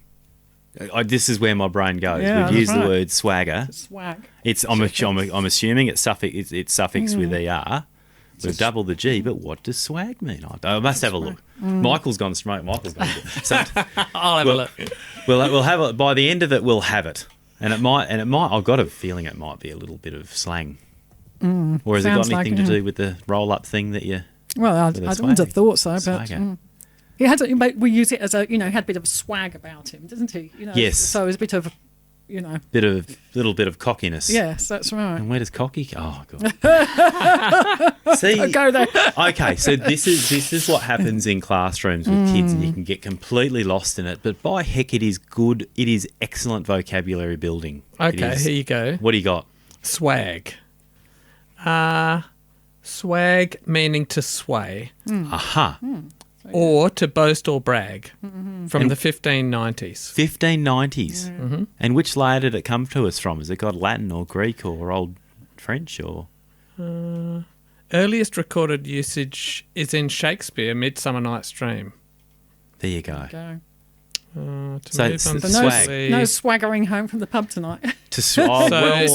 This is where my brain goes. Yeah, We've used that's the right. word swagger. Swag. I'm assuming it's suffix with ER. We've doubled the G, but what does swag mean? I must have a look. Michael's gone straight. So I'll have a look. we'll have it by the end of it. We'll have it, and it might. I've got a feeling it might be a little bit of slang, or has it got Sounds like anything it, to do with the roll-up thing that you? Well, I With a wouldn't have swag. thought so, but Swagger. he had. We use it as a, had a bit of swag about him, doesn't he? Yes. So it was a bit of, Little bit of cockiness. Yes, that's right. And where does cocky? Oh god. See, Go there. okay, so this is what happens in classrooms with kids, and you can get completely lost in it. But by heck, it is good. It is excellent vocabulary building. It Okay, is. here you go. What do you got? Swag. Swag meaning to sway Aha. or to boast or brag from the 1590s. 1590s. And which layer did it come to us from? Has it got Latin or Greek or Old French or? Earliest recorded usage is in Shakespeare, Midsummer Night's Dream. There you go. Go. To So move it's on the to swag. the- No swaggering home from the pub tonight. Or maybe,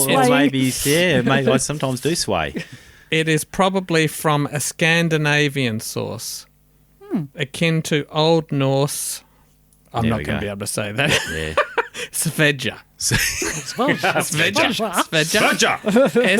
Swaying. maybe I sometimes do sway. It is probably from a Scandinavian source, akin to Old Norse. I'm There not we going go. to be able to say that. Yeah. Svedja. Svedja. Svedja.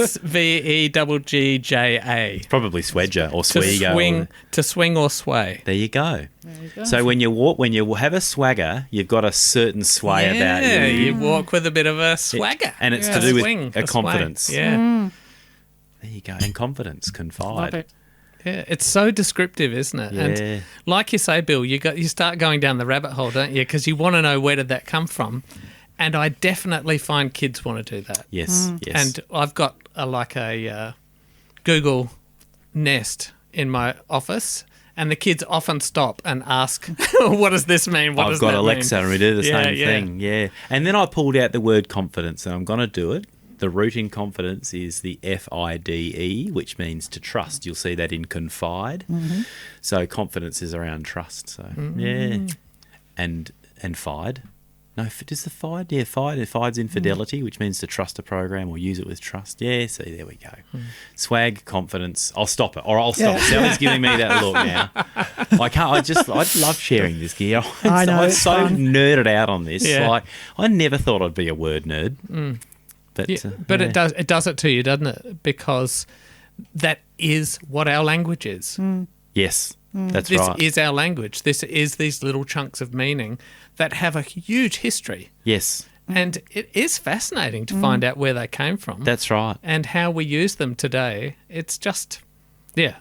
Sveggja. Probably swedger or To swego. swing, to swing or sway. There you go. There you go. So when you have a swagger, you've got a certain sway about Yeah, you. you walk with a bit of a swagger. And it's A to do with swing, a sway. confidence. Yeah. There you go. And confidence, Love confide. it. Yeah, it's so descriptive, isn't it? Yeah. And like you say, Bill, you start going down the rabbit hole, don't you? Because you want to know where did that come from. And I definitely find kids want to do that. Yes, yes. And I've got a Google Nest in my office, and the kids often stop and ask, "What does this mean? What I've does got that Alexa, mean?" and we do the Yeah, same yeah. thing. Yeah. And then I pulled out the word confidence, and I'm going to do it. The root in confidence is the FIDE, which means to trust. You'll see that in confide. So confidence is around trust. So yeah, and fide. No, does the fide? Yeah, fide. Fide's infidelity, which means to trust a program or use it with trust. Yeah, see, there we go. Swag, confidence. I'll stop it, or I'll stop it. Sally's giving me that look now. I can't. I love sharing this gear. I know, I'm it's so fun. nerded out on this. Yeah. Like I never thought I'd be a word nerd. But, Yeah, but yeah. it does it to you, doesn't it? Because that is what our language is. Yes. That's This right. is our language. This is these little chunks of meaning that have a huge history. Yes, And it is fascinating to find out where they came from. that's right. And how we use them today. It's just,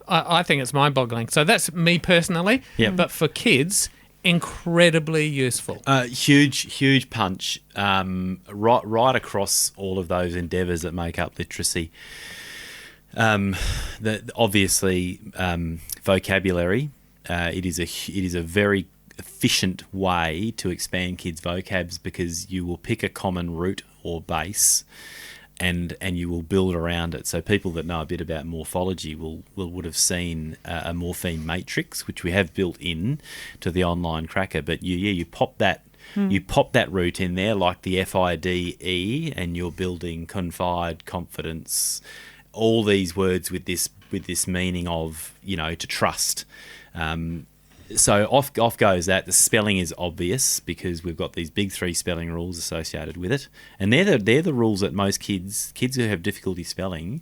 I think it's mind-boggling. So that's me personally. Yep. But for kids, incredibly useful. Huge punch right across all of those endeavours that make up literacy. Obviously, vocabulary. It is a very efficient way to expand kids' vocabs because you will pick a common root or base, and you will build around it. So people that know a bit about morphology would have seen a morpheme matrix, which we have built in to the online cracker. But you pop that. You pop that root in there like the FIDE, and you're building confide, confidence, all these words with this meaning of, to trust. So off goes that. The spelling is obvious because we've got these big 3 spelling rules associated with it, and they're the rules that most kids who have difficulty spelling,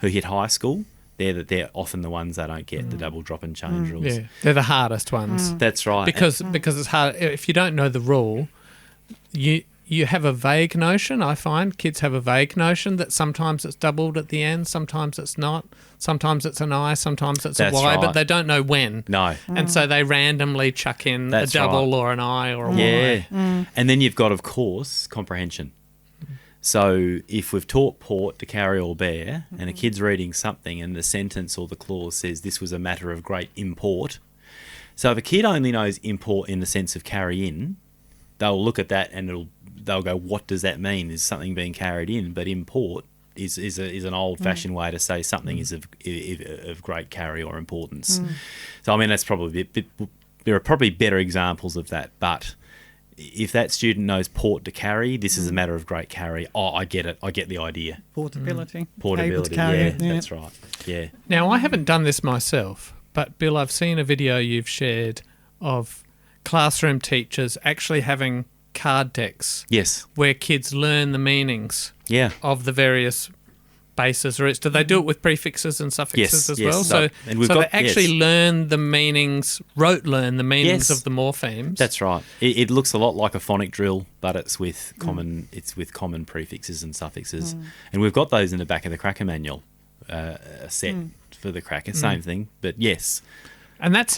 who hit high school, they're often the ones that don't get the double drop and change rules. Yeah, they're the hardest ones. That's right. Because it's hard. If you don't know the rule, you have a vague notion. I find kids have a vague notion that sometimes it's doubled at the end, sometimes it's not, sometimes it's an I, sometimes it's That's a Y, right. but they don't know when. No. And so they randomly chuck in That's a double right. or an I or a Yeah. Y. And then you've got, of course, comprehension. So if we've taught port to carry or bear, and a kid's reading something and the sentence or the clause says this was a matter of great import, so if a kid only knows import in the sense of carry in, they'll look at that and they'll go, what does that mean? Is something being carried in? But import is an old-fashioned way to say something is of great carry or importance. So, I mean, that's probably there are probably better examples of that. But if that student knows port to carry, this is a matter of great carry. Oh, I get it. I get the idea. Portability. Portability, Able to carry yeah, it, that's right. Yeah. Now, I haven't done this myself, but Bill, I've seen a video you've shared of classroom teachers actually having card decks Yes. where kids learn the meanings Yeah. of the various bases roots. Do they do it with prefixes and suffixes Yes, as yes. well? So- So, and we've so got- they actually yes. learn the meanings, learn the meanings Yes. of the morphemes. That's right. It looks a lot like a phonic drill, but it's with common prefixes and suffixes, and we've got those in the back of the cracker manual, a set for the cracker. Same thing, but yes, And that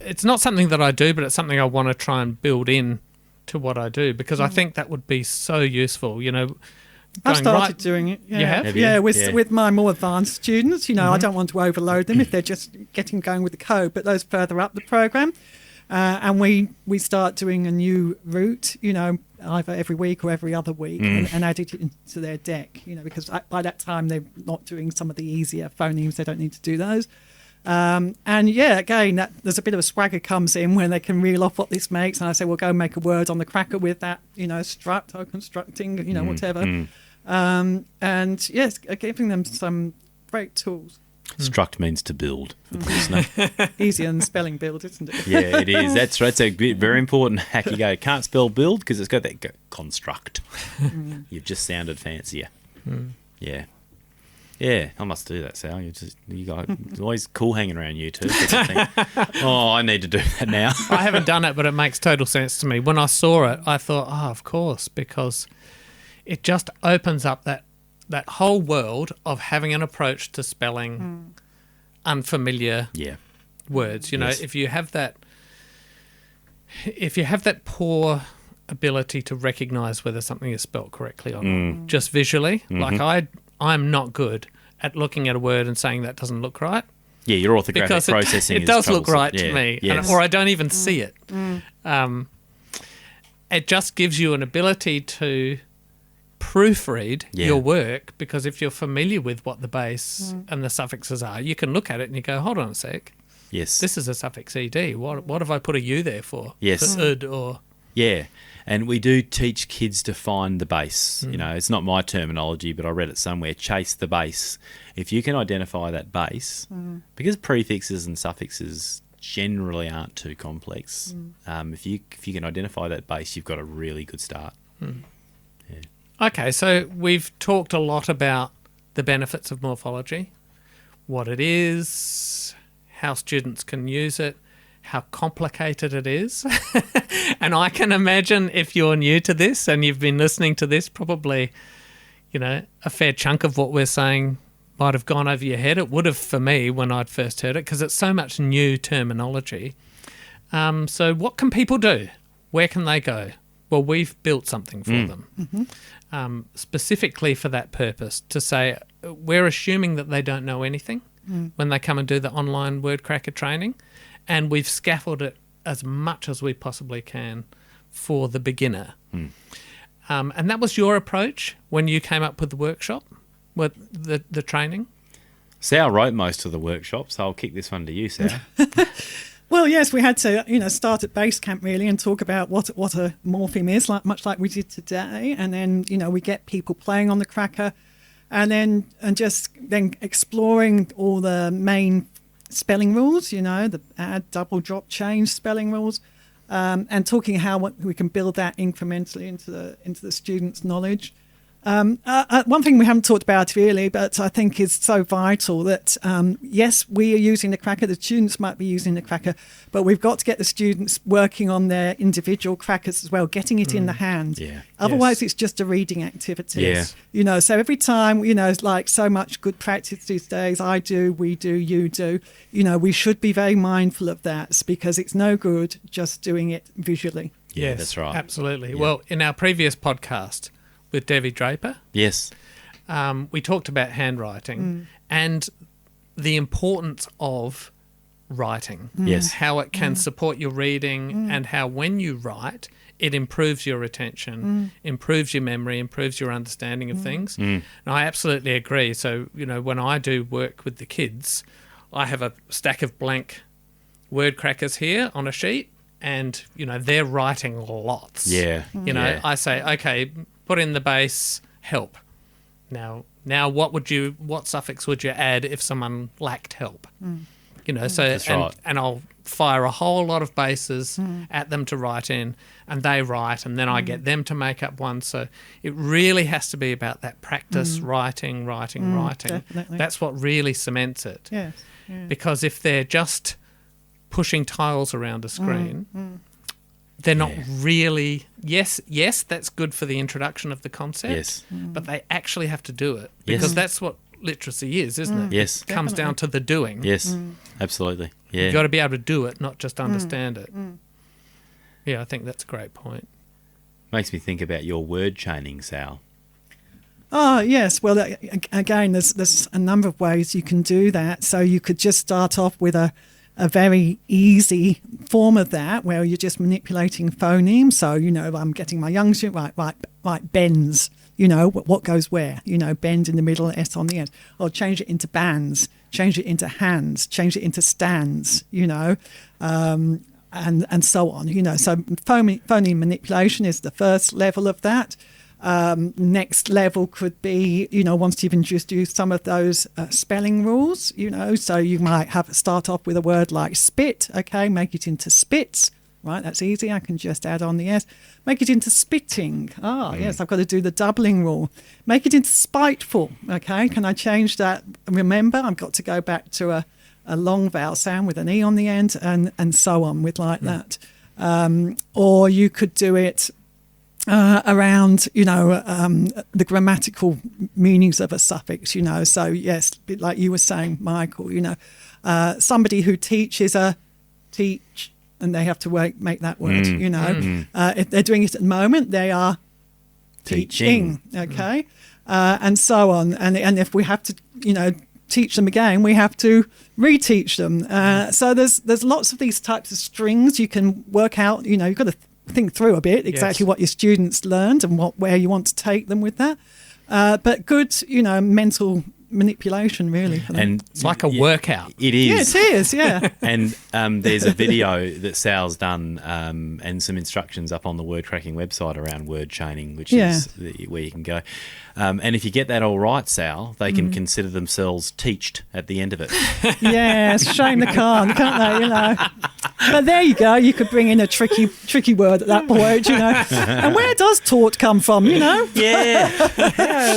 it's not something that I do, but it's something I want to try and build in to what I do because I think that would be so useful. I've going started right- doing it. Yeah. You have? Have you? Yeah, with Yeah. with my more advanced students, I don't want to overload them if they're just getting going with the code, but those further up the program. And we start doing a new route, either every week or every other week and add it into their deck, because by that time they're not doing some of the easier phonemes. They don't need to do those. Again, there's a bit of a swagger comes in when they can reel off what this makes. And I say, well, go make a word on the cracker with that, struct or constructing, whatever. And yes, giving them some great tools. struct means to build. For the listener. Easier than spelling build, isn't it? Yeah, it is. That's right. It's a very important hack. You go, can't spell build because it's got that construct. You've just sounded fancier. Yeah. Yeah, I must do that, Sal. You guys, it's always cool hanging around you two. I need to do that now. I haven't done it, but it makes total sense to me. When I saw it, I thought, of course, because it just opens up that whole world of having an approach to spelling unfamiliar Yeah. words. Yes. If you have that poor ability to recognise whether something is spelt correctly or not, just visually, like I'm not good at looking at a word and saying that doesn't look right. Yeah, your orthographic Because processing it does look troublesome. right Yeah, to me, yes. or I don't even see it. It just gives you an ability to proofread your work, because if you're familiar with what the base and the suffixes are, you can look at it and you go, hold on a sec, Yes. this is a suffix ed. What have I put a u there for? Yes. For ud or... Yeah, and we do teach kids to find the base. It's not my terminology, but I read it somewhere. Chase the base. If you can identify that base, because prefixes and suffixes generally aren't too complex. If you can identify that base, you've got a really good start. Okay, so we've talked a lot about the benefits of morphology, what it is, how students can use it, how complicated it is. And I can imagine if you're new to this and you've been listening to this, probably, a fair chunk of what we're saying might have gone over your head. It would have for me when I'd first heard it, because it's so much new terminology. So what can people do? Where can they go? Well, we've built something for them specifically for that purpose, to say we're assuming that they don't know anything when they come and do the online Wordcracker training, and we've scaffolded it as much as we possibly can for the beginner. And that was your approach when you came up with the workshop, with the training? Sal wrote most of the workshops. I'll kick this one to you, Sal. Well, yes, we had to, start at base camp really and talk about what a morpheme is, much like we did today, and then we get people playing on the cracker, and just exploring all the main spelling rules, the add, double, drop, change spelling rules, and talking how we can build that incrementally into the students' knowledge. One thing we haven't talked about really, but I think is so vital, that yes, we are using the cracker, the students might be using the cracker, but we've got to get the students working on their individual crackers as well, getting it in the hand. Yeah. Otherwise, it's just a reading activity. Yeah. So every time, it's like so much good practice these days, I do, we do, you do, we should be very mindful of that, because it's no good just doing it visually. Yeah, Yes, that's right. Absolutely. Yeah. Well, in our previous podcast with Debbie Draper, Yes. we talked about handwriting and the importance of writing. Yes. How it can support your reading, and how when you write, it improves your retention, improves your memory, improves your understanding of things. And I absolutely agree. So, when I do work with the kids, I have a stack of blank word crackers here on a sheet, and, they're writing lots. Yeah. Yeah. I say, okay, put in the base help. Now what suffix would you add if someone lacked help? That's right. And I'll fire a whole lot of bases at them to write in, and they write, and then I get them to make up one. So it really has to be about that practice, writing. Definitely. That's what really cements it. Yes. Yeah. Because if they're just pushing tiles around a screen, they're not really... Yes, that's good for the introduction of the concept, Yes. but they actually have to do it, because that's what literacy is, isn't it? Yes. It comes down to the doing. Yes. Absolutely. Yeah. You've got to be able to do it, not just understand it. Yeah, I think that's a great point. Makes me think about your word chaining, Sal. Oh, yes. Well, again, there's a number of ways you can do that. So you could just start off with a very easy form of that, where you're just manipulating phonemes. So, I'm getting my young student, right, bends, what goes where, bend in the middle, S on the end. Or change it into bands, change it into hands, change it into stands, and so on, So phoneme manipulation is the first level of that. Next level could be, once you've introduced some of those spelling rules, so you might start off with a word like spit, okay, make it into spits, right, that's easy, I can just add on the S. Make it into spitting, yes, I've got to do the doubling rule. Make it into spiteful, okay, can I change that? Remember, I've got to go back to a long vowel sound with an E on the end, and so on with like that. Or you could do it around, the grammatical meanings of a suffix, So, yes, like you were saying, Michael, somebody who teaches a teach, and they have to make that word, If they're doing it at the moment, they are teaching, okay? And so on. And if we have to, teach them again, we have to reteach them. So there's lots of these types of strings you can work out, you've got to think through a bit exactly what your students learned and where you want to take them with that. But good, mental manipulation, really. For them. And It's like a workout. It is. Yeah, it is, yeah. And there's a video that Sal's done and some instructions up on the word cracking website around word chaining, which is where you can go. And if you get that all right, Sal, they can consider themselves teached at the end of it. Yeah, shame they can't they, But there you go. You could bring in a tricky word at that point, And where does taught come from, Yeah.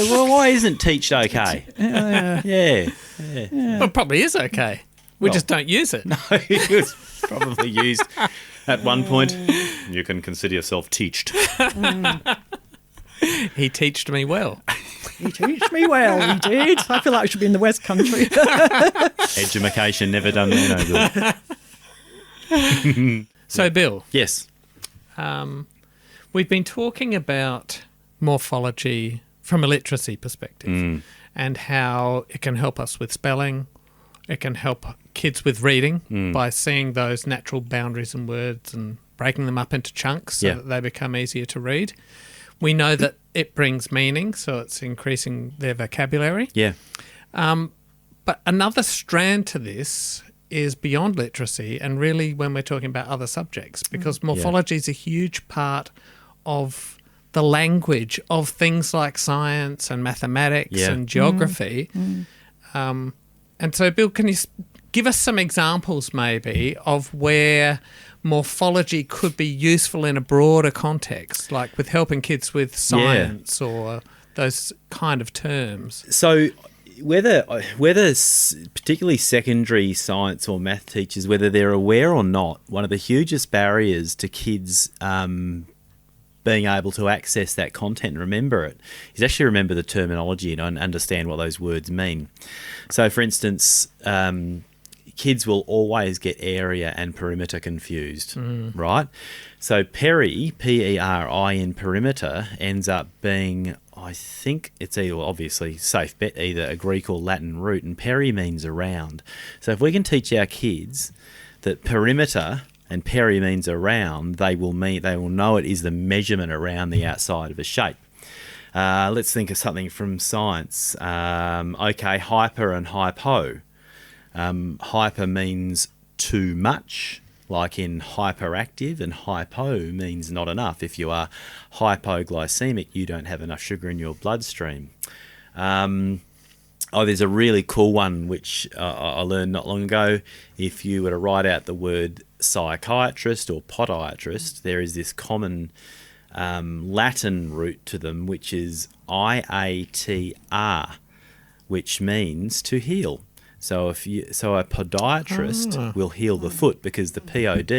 Well, why isn't teached okay? Yeah. Yeah. Well, it probably is okay. We just don't use it. No, it was probably used at one point. You can consider yourself teached. He teached me well. He teached me well, he did. I feel like I should be in the West Country. Education never done me no good. So, Bill, Yes. we've been talking about morphology from a literacy perspective and how it can help us with spelling. It can help kids with reading by seeing those natural boundaries in words and breaking them up into chunks so that they become easier to read. We know that it brings meaning, so it's increasing their vocabulary. Yeah. But another strand to this is beyond literacy and really when we're talking about other subjects, because morphology is a huge part of the language of things like science and mathematics and geography. And so, Bill, can you give us some examples maybe of where morphology could be useful in a broader context, like with helping kids with science or those kind of terms? So whether particularly secondary science or math teachers, whether they're aware or not, one of the hugest barriers to kids being able to access that content and remember it is actually remember the terminology and understand what those words mean. So, for instance, kids will always get area and perimeter confused, right? So peri, P-E-R-I in perimeter, ends up being, I think it's either, obviously, safe bet, either a Greek or Latin root, and peri means around. So if we can teach our kids that perimeter and peri means around, they will know it is the measurement around the outside of a shape. Let's think of something from science. Hyper and hypo. Hyper means too much, like in hyperactive, and hypo means not enough. If you are hypoglycemic, you don't have enough sugar in your bloodstream. There's a really cool one which I learned not long ago. If you were to write out the word psychiatrist or podiatrist, there is this common Latin root to them, which is iatr, which means to heal. So a podiatrist will heal the foot because the pod,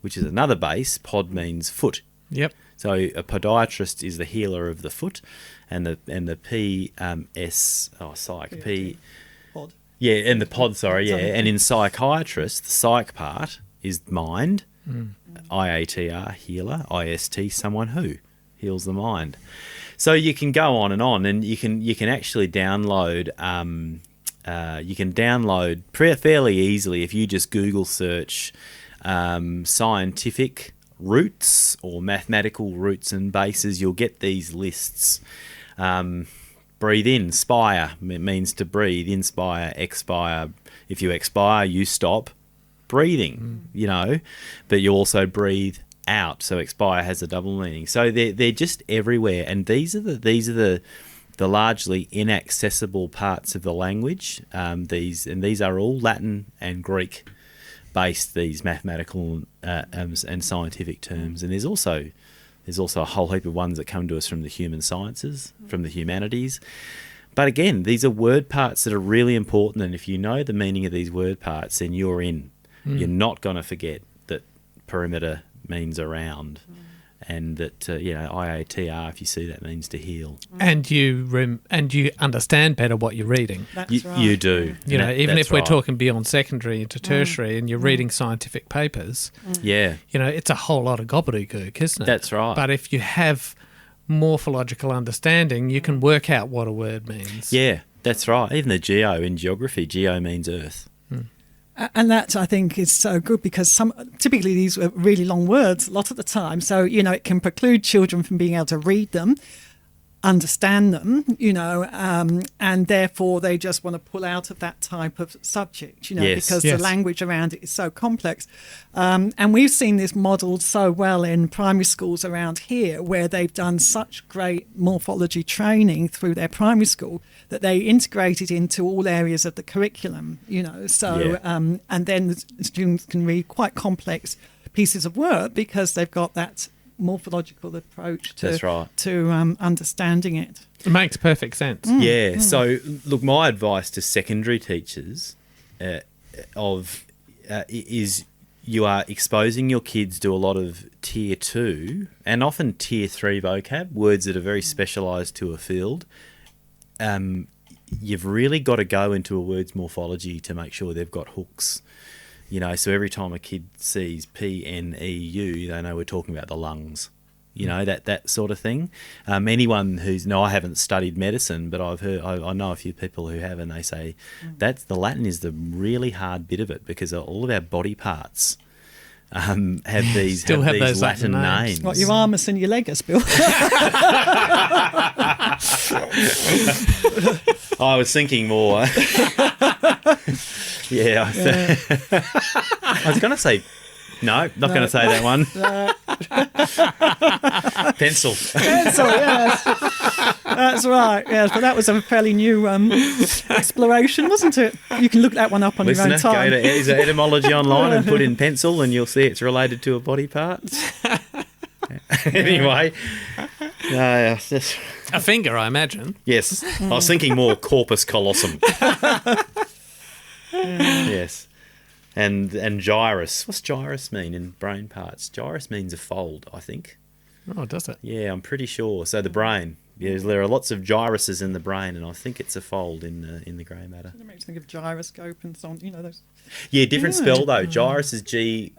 which is another base, pod means foot. Yep. So a podiatrist is the healer of the foot, and the Pod. Yeah, and the pod, sorry, yeah. And in psychiatrist, the psych part is mind, IATR, healer, IST, someone who heals the mind. So you can go on, and you can actually download fairly easily if you just Google search scientific roots or mathematical roots and bases. You'll get these lists. Breathe in, spire, it means to breathe. Inspire, expire. If you expire, you stop breathing, but you also breathe out. So expire has a double meaning. So they're just everywhere, and these are the largely inaccessible parts of the language. These are all Latin and Greek based, these mathematical and scientific terms. And there's also a whole heap of ones that come to us from the human sciences, from the humanities. But again, these are word parts that are really important, and if you know the meaning of these word parts, then you're in. You're not going to forget that perimeter means around, and that IATR, if you see that, means to heal. And you understand better what you're reading. That's right. You do. Even if we're talking beyond secondary into tertiary, and you're reading scientific papers, it's a whole lot of gobbledygook, isn't it? That's right. But if you have morphological understanding, you can work out what a word means. Yeah, that's right. Even the geo in geography, geo means earth. And that, I think, is so good because typically these are really long words a lot of the time. So, it can preclude children from being able to read them, understand them, and therefore they just want to pull out of that type of subject, because the language around it is so complex. And we've seen this modelled so well in primary schools around here where they've done such great morphology training through their primary school that they integrate it into all areas of the curriculum, and then the students can read quite complex pieces of work because they've got that morphological approach to understanding it. It makes perfect sense. Yeah. So, look, my advice to secondary teachers is you are exposing your kids to a lot of tier 2 and often tier 3 vocab, words that are very specialised to a field. You've really got to go into a word's morphology to make sure they've got hooks. So every time a kid sees PNEU, they know we're talking about the lungs. That sort of thing. Anyone I haven't studied medicine, but I know a few people who have, and they say that's the Latin is the really hard bit of it, because all of our body parts have these those Latin names. What, your armus and your legus, Bill? I was thinking more. I was going to say. No, not going to say that one. Pencil. Pencil, yes. That's right, yes. But that was a fairly new exploration, wasn't it? You can look that one up on your own time. Go to Etymology Online and put in pencil, and you'll see it's related to a body part. Anyway. A finger, I imagine. Yes. I was thinking more corpus callosum. Yes. And gyrus. What's gyrus mean in brain parts? Gyrus means a fold, I think. Oh, does it? Yeah, I'm pretty sure. So the brain. Yeah, there are lots of gyruses in the brain, and I think it's a fold in the grey matter. It makes me think of gyroscope and so on. Those. Yeah, different spell though. Gyrus is G-Y-R-U-S,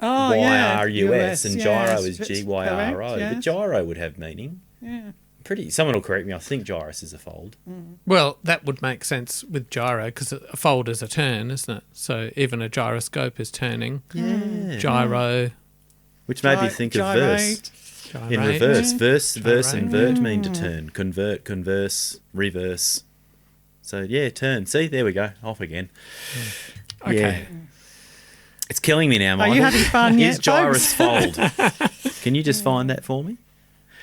and gyro is G-Y-R-O. Yeah. But gyro would have meaning. Yeah. Someone will correct me. I think gyrus is a fold. Well, that would make sense with gyro, because a fold is a turn, isn't it? So even a gyroscope is turning. Yeah. Gyro. Which made me think of verse. Gyrate. In reverse. Verse Gyrate. and vert mean to turn. Convert, converse, reverse. So, yeah, turn. See, there we go. Off again. Okay. Yeah. It's killing me now, Michael. Are you having fun yet, Is gyrus fold? Can you just find that for me?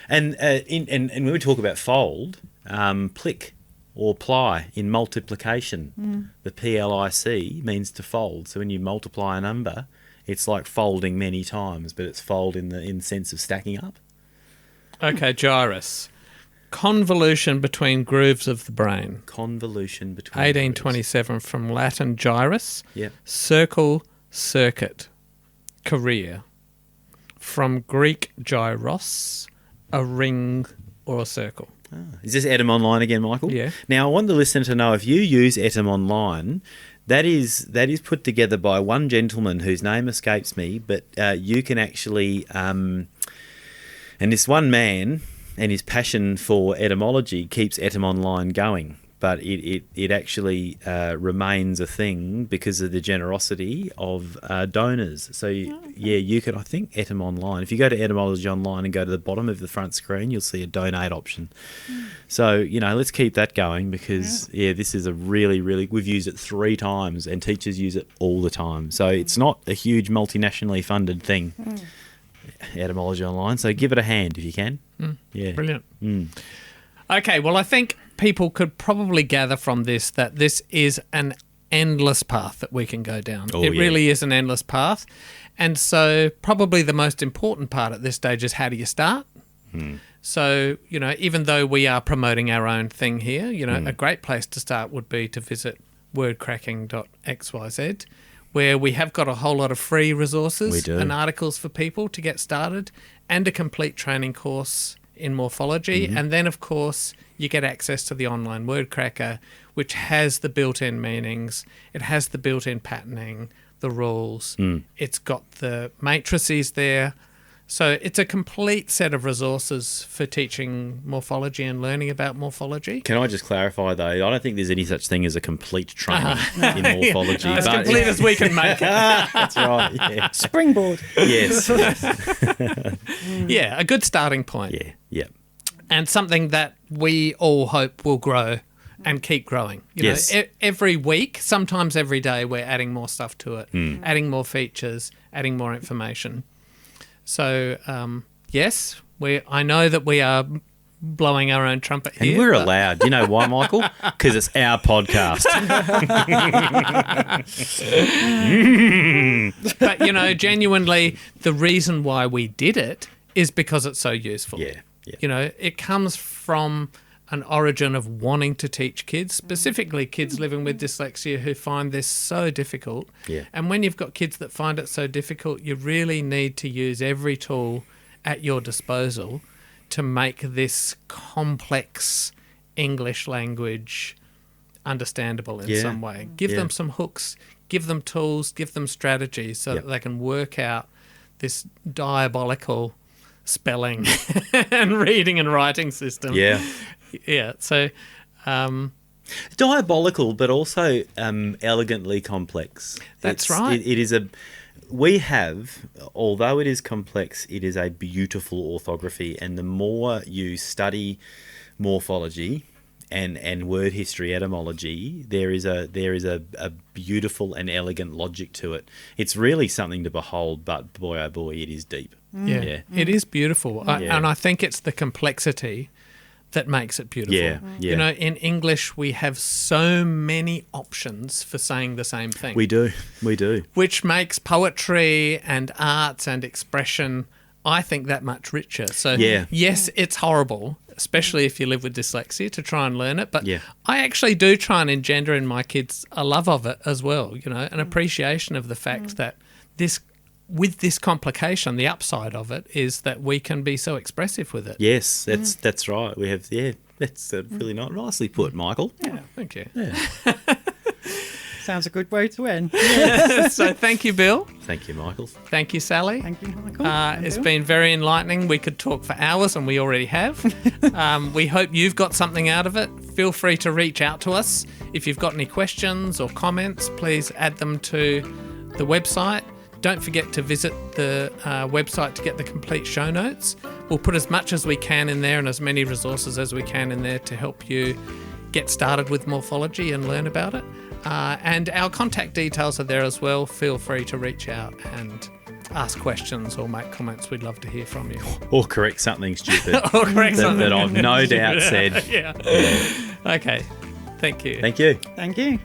And when we talk about fold, plic or ply in multiplication, the PLIC means to fold. So when you multiply a number, it's like folding many times, but it's fold in the sense of stacking up. Okay, gyrus. Convolution between grooves of the brain. Convolution between 1827 from Latin gyrus. Yep. Circle, circuit. Career. From Greek gyros, a ring or a circle. Is this Etym Online again, Michael? Yeah. Now, I want the listener to know, if you use Etym Online, that is put together by one gentleman whose name escapes me, but you can actually... and this one man and his passion for etymology keeps Etym Online going. But it actually remains a thing because of the generosity of donors. So, you could, I think, Etym Online. If you go to Etymology Online and go to the bottom of the front screen, you'll see a donate option. So, let's keep that going because, this is a really, really... We've used it 3 times and teachers use it all the time. So it's not a huge multinationally funded thing, Etymology Online. So give it a hand if you can. Yeah. Brilliant. Okay, well, I think people could probably gather from this that this is an endless path that we can go down. Really is an endless path. And so probably the most important part at this stage is, how do you start? So, even though we are promoting our own thing here, a great place to start would be to visit wordcracking.xyz, where we have got a whole lot of free resources and articles for people to get started, and a complete training course in morphology. And then, of course, you get access to the online word cracker, which has the built-in meanings, it has the built-in patterning, the rules, it's got the matrices there. So it's a complete set of resources for teaching morphology and learning about morphology. Can I just clarify, though? I don't think there's any such thing as a complete training in morphology. As complete as we can make it. That's right, yeah. Springboard. Yes. Yeah, a good starting point. Yeah. And something that we all hope will grow and keep growing. You know, every week, sometimes every day, we're adding more stuff to it, adding more features, adding more information. So, yes, I know that we are blowing our own trumpet here. And we're allowed. You know why, Michael? Because it's our podcast. But, genuinely, the reason why we did it is because it's so useful. Yeah. It comes from an origin of wanting to teach kids, specifically kids living with dyslexia who find this so difficult. Yeah. And when you've got kids that find it so difficult, you really need to use every tool at your disposal to make this complex English language understandable in some way. Give them some hooks, give them tools, give them strategies so that they can work out this diabolical spelling and reading and writing system. Yeah. Yeah. So, diabolical, but also elegantly complex. That's right. It is we have, although it is complex, it is a beautiful orthography, and the more you study morphology and word history, etymology, there is a beautiful and elegant logic to it. It's really something to behold, but boy, oh boy, it is deep. Yeah. It is beautiful. And I think it's the complexity that makes it beautiful. Yeah. You know, in English, we have so many options for saying the same thing. We do. Which makes poetry and arts and expression, I think, that much richer. So, yes, it's horrible, especially if you live with dyslexia, to try and learn it. But I actually do try and engender in my kids a love of it as well, you know, an appreciation of the fact that with this complication, the upside of it is that we can be so expressive with it. Yes, that's right. We have, that's really nicely put, Michael. Yeah, thank you. Yeah. Sounds a good way to end. So thank you, Bill. Thank you, Michael. Thank you, Sally. Thank you, Michael. It's been very enlightening. We could talk for hours, and we already have. We hope you've got something out of it. Feel free to reach out to us. If you've got any questions or comments, please add them to the website. Don't forget to visit the website to get the complete show notes. We'll put as much as we can in there and as many resources as we can in there to help you get started with morphology and learn about it. And our contact details are there as well. Feel free to reach out and ask questions or make comments. We'd love to hear from you. Or correct something stupid. Or correct something that I've no doubt said. Yeah. Okay. Thank you. Thank you. Thank you.